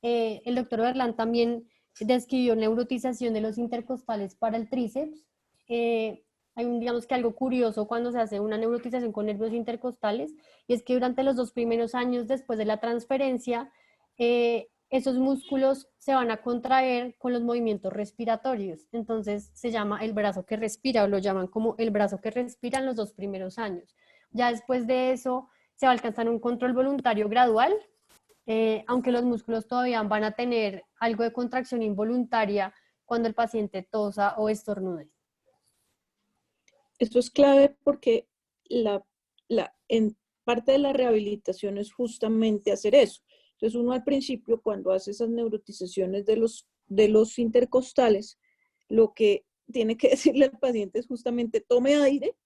El doctor Berlán también describió neurotización de los intercostales para el tríceps. Digamos que algo curioso cuando se hace una neurotización con nervios intercostales, y es que durante los 2 primeros años después de la transferencia, esos músculos se van a contraer con los movimientos respiratorios. Entonces se llama el brazo que respira, o lo llaman como el brazo que respira en los 2 primeros años. Ya después de eso se va a alcanzar un control voluntario gradual, aunque los músculos todavía van a tener algo de contracción involuntaria cuando el paciente tosa o estornude. Esto es clave porque en parte de la rehabilitación es justamente hacer eso. Entonces uno al principio, cuando hace esas neurotizaciones de los intercostales, lo que tiene que decirle al paciente es justamente tome aire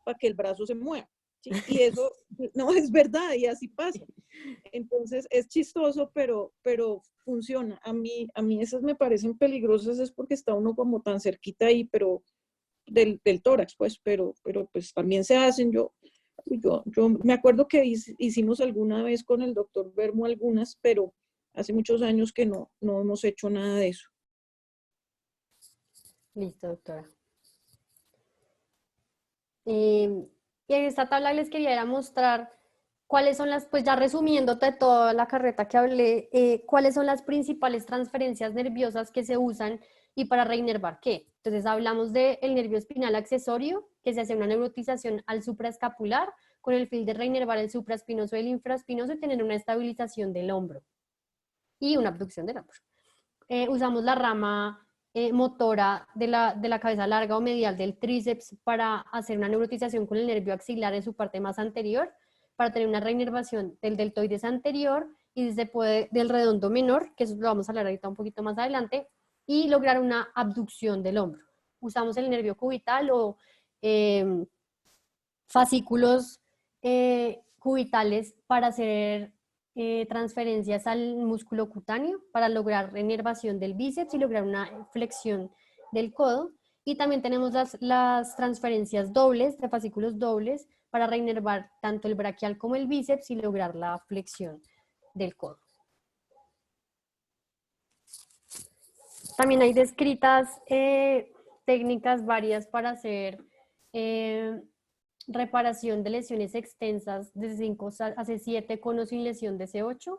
para que el brazo se mueva. ¿Sí? Y eso no es verdad y así pasa. Entonces es chistoso, pero funciona. A mí esas me parecen peligrosas, es porque está uno como tan cerquita ahí, pero del tórax, pues, pero pues también se hacen. Yo me acuerdo que hicimos alguna vez con el doctor Bermo algunas, pero hace muchos años que no hemos hecho nada de eso. Listo, doctora. Y en esta tabla les quería mostrar cuáles son las, pues ya resumiéndote toda la carreta que hablé, cuáles son las principales transferencias nerviosas que se usan y para reinervar qué. Entonces hablamos del nervio espinal accesorio, que se hace una neurotización al supraescapular con el fin de reinervar el supraespinoso y el infraespinoso y tener una estabilización del hombro y una abducción del hombro. Usamos la rama motora de la cabeza larga o medial del tríceps para hacer una neurotización con el nervio axilar en su parte más anterior, para tener una reinervación del deltoides anterior y se puede del redondo menor, que eso lo vamos a hablar ahorita un poquito más adelante, y lograr una abducción del hombro. Usamos el nervio cubital o fascículos cubitales para hacer transferencias al músculo cutáneo para lograr reinervación del bíceps y lograr una flexión del codo. Y también tenemos las transferencias dobles, de fascículos dobles, para reinervar tanto el braquial como el bíceps y lograr la flexión del codo. También hay descritas técnicas varias para hacer reparación de lesiones extensas de C5 a C7 con o sin lesión de C8.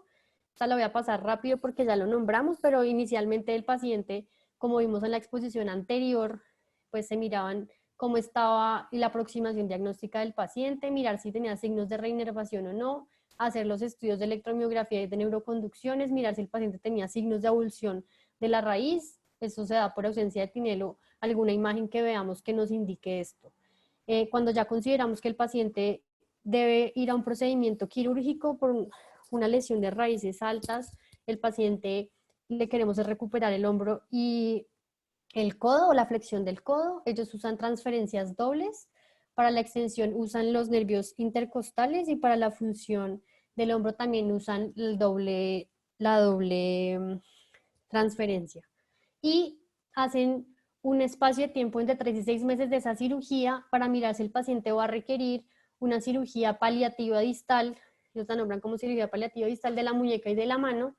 Esta la voy a pasar rápido porque ya lo nombramos, pero inicialmente el paciente, como vimos en la exposición anterior, pues se miraban cómo estaba la aproximación diagnóstica del paciente, mirar si tenía signos de reinervación o no, hacer los estudios de electromiografía y de neuroconducciones, mirar si el paciente tenía signos de avulsión de la raíz. Eso se da por ausencia de tinelo, alguna imagen que veamos que nos indique esto. Cuando ya consideramos que el paciente debe ir a un procedimiento quirúrgico por una lesión de raíces altas, el paciente le queremos recuperar el hombro y el codo o la flexión del codo. Ellos usan transferencias dobles. Para la extensión usan los nervios intercostales y para la función del hombro también usan la doble transferencia. Y hacen un espacio de tiempo entre 3 y 6 meses de esa cirugía para mirar si el paciente va a requerir una cirugía paliativa distal, ellos la nombran como cirugía paliativa distal de la muñeca y de la mano,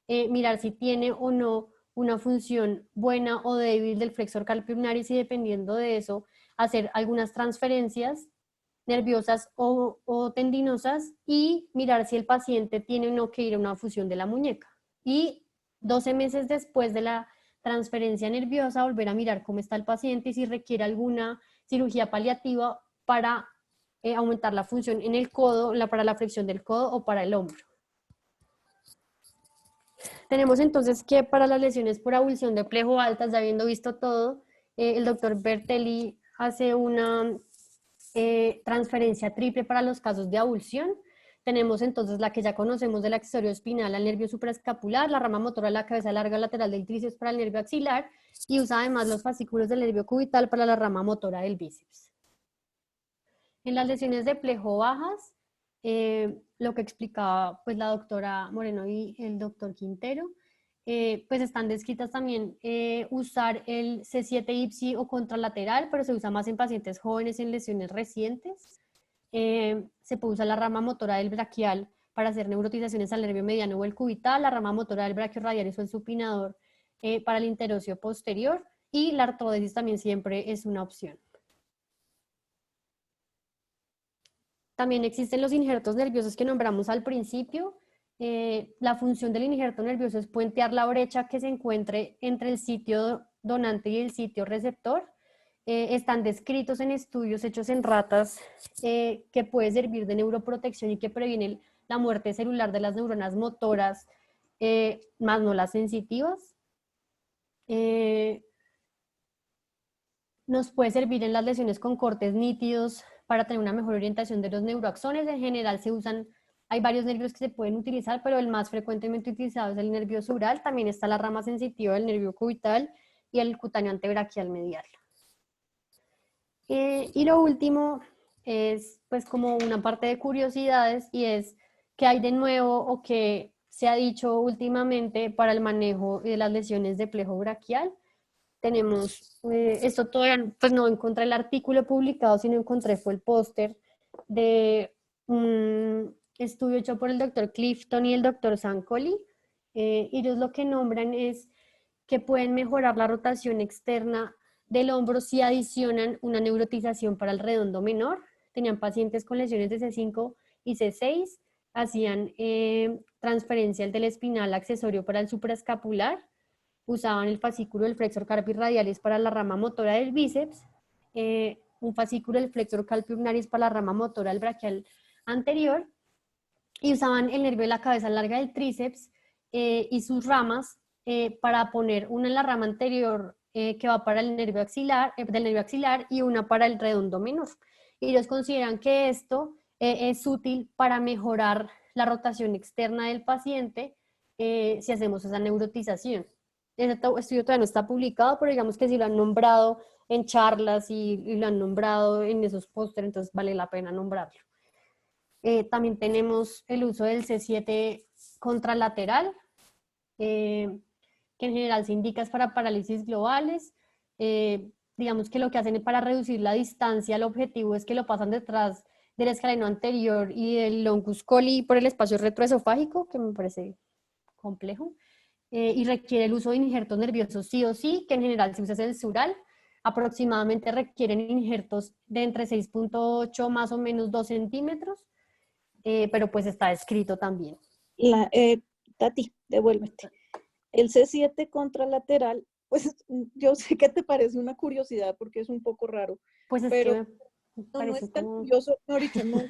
mirar si tiene o no una función buena o débil del flexor carpi ulnaris y dependiendo de eso, hacer algunas transferencias nerviosas o tendinosas y mirar si el paciente tiene o no que ir a una fusión de la muñeca. Y 12 meses después de la transferencia nerviosa, volver a mirar cómo está el paciente y si requiere alguna cirugía paliativa para aumentar la función en el codo, para la flexión del codo o para el hombro. Tenemos entonces que para las lesiones por avulsión de plejo altas, ya habiendo visto todo, el doctor Bertelli hace una transferencia triple para los casos de avulsión. Tenemos entonces la que ya conocemos del accesorio espinal al nervio supraescapular, la rama motora a la cabeza larga lateral del tríceps para el nervio axilar y usa además los fascículos del nervio cubital para la rama motora del bíceps. En las lesiones de plejo bajas, lo que explicaba pues la doctora Moreno y el doctor Quintero, pues están descritas también usar el C7 IPSI o contralateral, pero se usa más en pacientes jóvenes en lesiones recientes. Se puede usar la rama motora del braquial para hacer neurotizaciones al nervio mediano o el cubital, la rama motora del brachiorradialis o el supinador para el interocio posterior y la artrodesis también siempre es una opción. También existen los injertos nerviosos que nombramos al principio. La función del injerto nervioso es puentear la brecha que se encuentre entre el sitio donante y el sitio receptor. Están descritos en estudios hechos en ratas que puede servir de neuroprotección y que previene la muerte celular de las neuronas motoras, más no las sensitivas. Nos puede servir en las lesiones con cortes nítidos para tener una mejor orientación de los neuroaxones. En general se usan, hay varios nervios que se pueden utilizar, pero el más frecuentemente utilizado es el nervio sural. También está la rama sensitiva del nervio cubital y el cutáneo antebraquial medial. Y lo último es pues como una parte de curiosidades y es qué hay de nuevo o qué se ha dicho últimamente para el manejo de las lesiones de plejo braquial. Tenemos, esto todavía pues no encontré el artículo publicado, sino encontré fue el póster de un estudio hecho por el doctor Clifton y el doctor Sancoli. Ellos lo que nombran es que pueden mejorar la rotación externa del hombro si adicionan una neurotización para el redondo menor. Tenían pacientes con lesiones de C5 y C6, hacían transferencia del espinal accesorio para el supraescapular, usaban el fascículo del flexor carpi radialis para la rama motora del bíceps, un fascículo del flexor carpi ulnaris para la rama motora del braquial anterior, y usaban el nervio de la cabeza larga del tríceps y sus ramas para poner una en la rama anterior que va para el nervio axilar, del nervio axilar y una para el redondo menor. Y ellos consideran que esto es útil para mejorar la rotación externa del paciente si hacemos esa neurotización. Ese estudio todavía no está publicado, pero digamos que si lo han nombrado en charlas y lo han nombrado en esos pósteres, entonces vale la pena nombrarlo. También tenemos el uso del C7 contralateral, que en general se indica es para parálisis globales. Digamos que lo que hacen para reducir la distancia al objetivo es que lo pasan detrás del escaleno anterior y del longus coli por el espacio retroesofágico, que me parece complejo, y requiere el uso de injertos nerviosos sí o sí, que en general se usa censural. Aproximadamente requieren injertos de entre 6.8 más o menos 2 centímetros, pero pues está escrito también. Tati, devuélvete. El C7 contralateral, pues yo sé que te parece una curiosidad porque es un poco raro, pues es pero que no es tan curioso, no, ahorita no.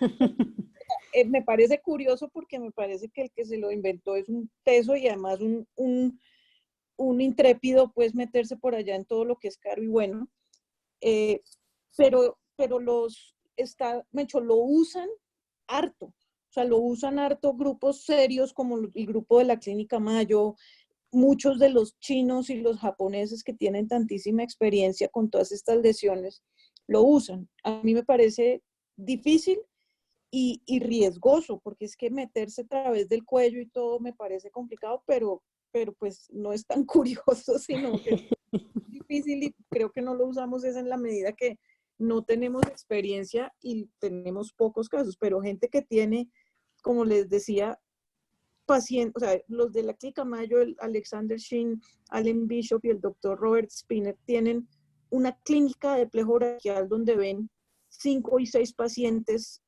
Me parece curioso porque me parece que el que se lo inventó es un teso y además un intrépido, pues meterse por allá en todo lo que es caro y bueno, pero lo usan harto, o sea, lo usan harto grupos serios como el grupo de la Clínica Mayo, muchos de los chinos y los japoneses que tienen tantísima experiencia con todas estas lesiones, lo usan. A mí me parece difícil y riesgoso, porque es que meterse a través del cuello y todo me parece complicado, pero pues no es tan curioso, sino que es difícil y creo que no lo usamos es en la medida que no tenemos experiencia y tenemos pocos casos, pero gente que tiene, como les decía, pacientes, o sea, los de la Clínica Mayo, el Alexander Shin, Allen Bishop y el doctor Robert Spinner tienen una clínica de plejo braquial donde ven 5 y 6 pacientes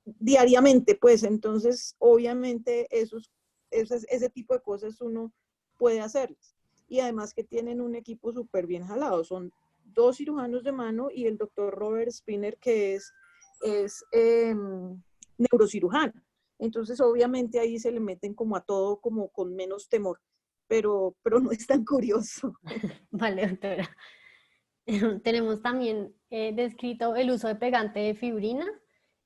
diariamente, pues entonces obviamente ese tipo de cosas uno puede hacerlas. Y además que tienen un equipo súper bien jalado, son 2 cirujanos de mano y el doctor Robert Spinner que es neurocirujano. Entonces obviamente ahí se le meten como a todo como con menos temor, pero no es tan curioso. Vale, doctora. Tenemos también descrito el uso de pegante de fibrina.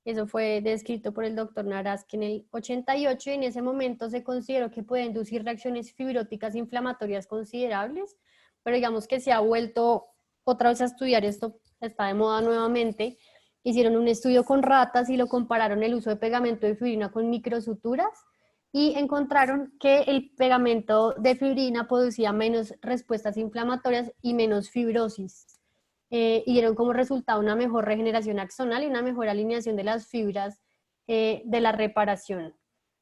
Eso fue descrito por el doctor Naraski en el 88 y en ese momento se consideró que puede inducir reacciones fibróticas inflamatorias considerables, pero digamos que se ha vuelto otra vez a estudiar esto, está de moda nuevamente. Hicieron un estudio con ratas y lo compararon el uso de pegamento de fibrina con microsuturas y encontraron que el pegamento de fibrina producía menos respuestas inflamatorias y menos fibrosis. Y dieron como resultado una mejor regeneración axonal y una mejor alineación de las fibras de la reparación.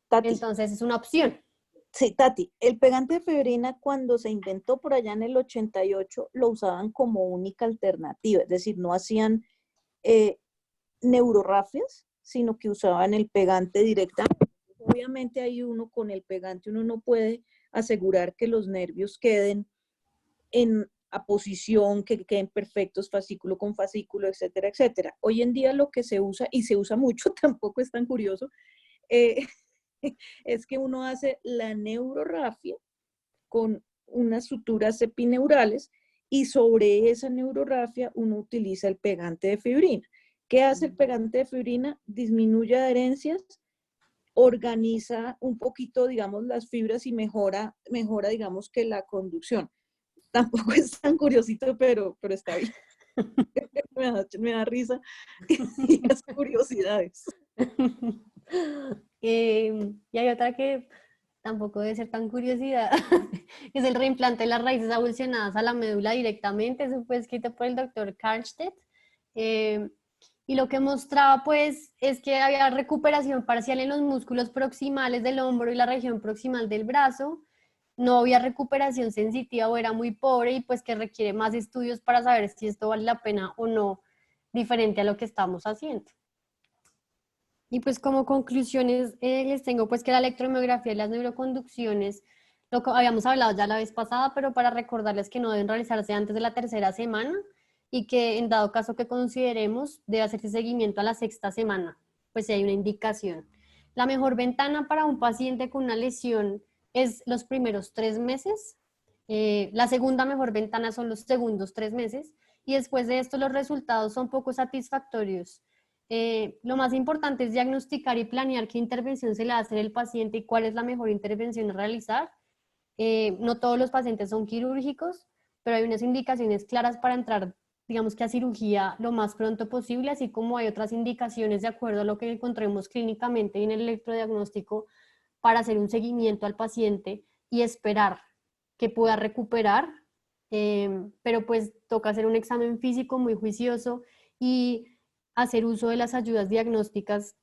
Tati. Entonces es una opción. Sí, Tati, el pegante de fibrina cuando se inventó por allá en el 88 lo usaban como única alternativa, es decir, no hacían neurorafias, sino que usaban el pegante directamente. Obviamente ahí uno con el pegante uno no puede asegurar que los nervios queden en a posición, que queden perfectos fascículo con fascículo, etcétera, etcétera. Hoy en día lo que se usa, y se usa mucho, tampoco es tan curioso, es que uno hace la neurorrafia con unas suturas epineurales y sobre esa neurorrafia uno utiliza el pegante de fibrina. ¿Qué hace el pegante de fibrina? Disminuye adherencias, organiza un poquito, digamos, las fibras y mejora, digamos, que la conducción. Tampoco es tan curiosito, pero está bien. me da risa y las curiosidades. Y hay otra que tampoco debe ser tan curiosidad, es el reimplante de las raíces avulsionadas a la médula directamente. Eso fue escrito por el doctor Karlstedt. Y lo que mostraba pues es que había recuperación parcial en los músculos proximales del hombro y la región proximal del brazo. No había recuperación sensitiva o era muy pobre y pues que requiere más estudios para saber si esto vale la pena o no, diferente a lo que estamos haciendo. Y pues como conclusiones les tengo pues que la electromiografía y las neuroconducciones, lo que habíamos hablado ya la vez pasada, pero para recordarles que no deben realizarse antes de la 3ª semana y que en dado caso que consideremos debe hacerse seguimiento a la 6ª semana, pues si hay una indicación. La mejor ventana para un paciente con una lesión es los primeros 3 meses, La segunda mejor ventana son los segundos 3 meses y después de esto los resultados son poco satisfactorios. Lo más importante es diagnosticar y planear qué intervención se le hace al paciente y cuál es la mejor intervención a realizar. No todos los pacientes son quirúrgicos, pero hay unas indicaciones claras para entrar, digamos que a cirugía lo más pronto posible, así como hay otras indicaciones de acuerdo a lo que encontremos clínicamente en el electrodiagnóstico para hacer un seguimiento al paciente y esperar que pueda recuperar, pero pues toca hacer un examen físico muy juicioso y hacer uso de las ayudas diagnósticas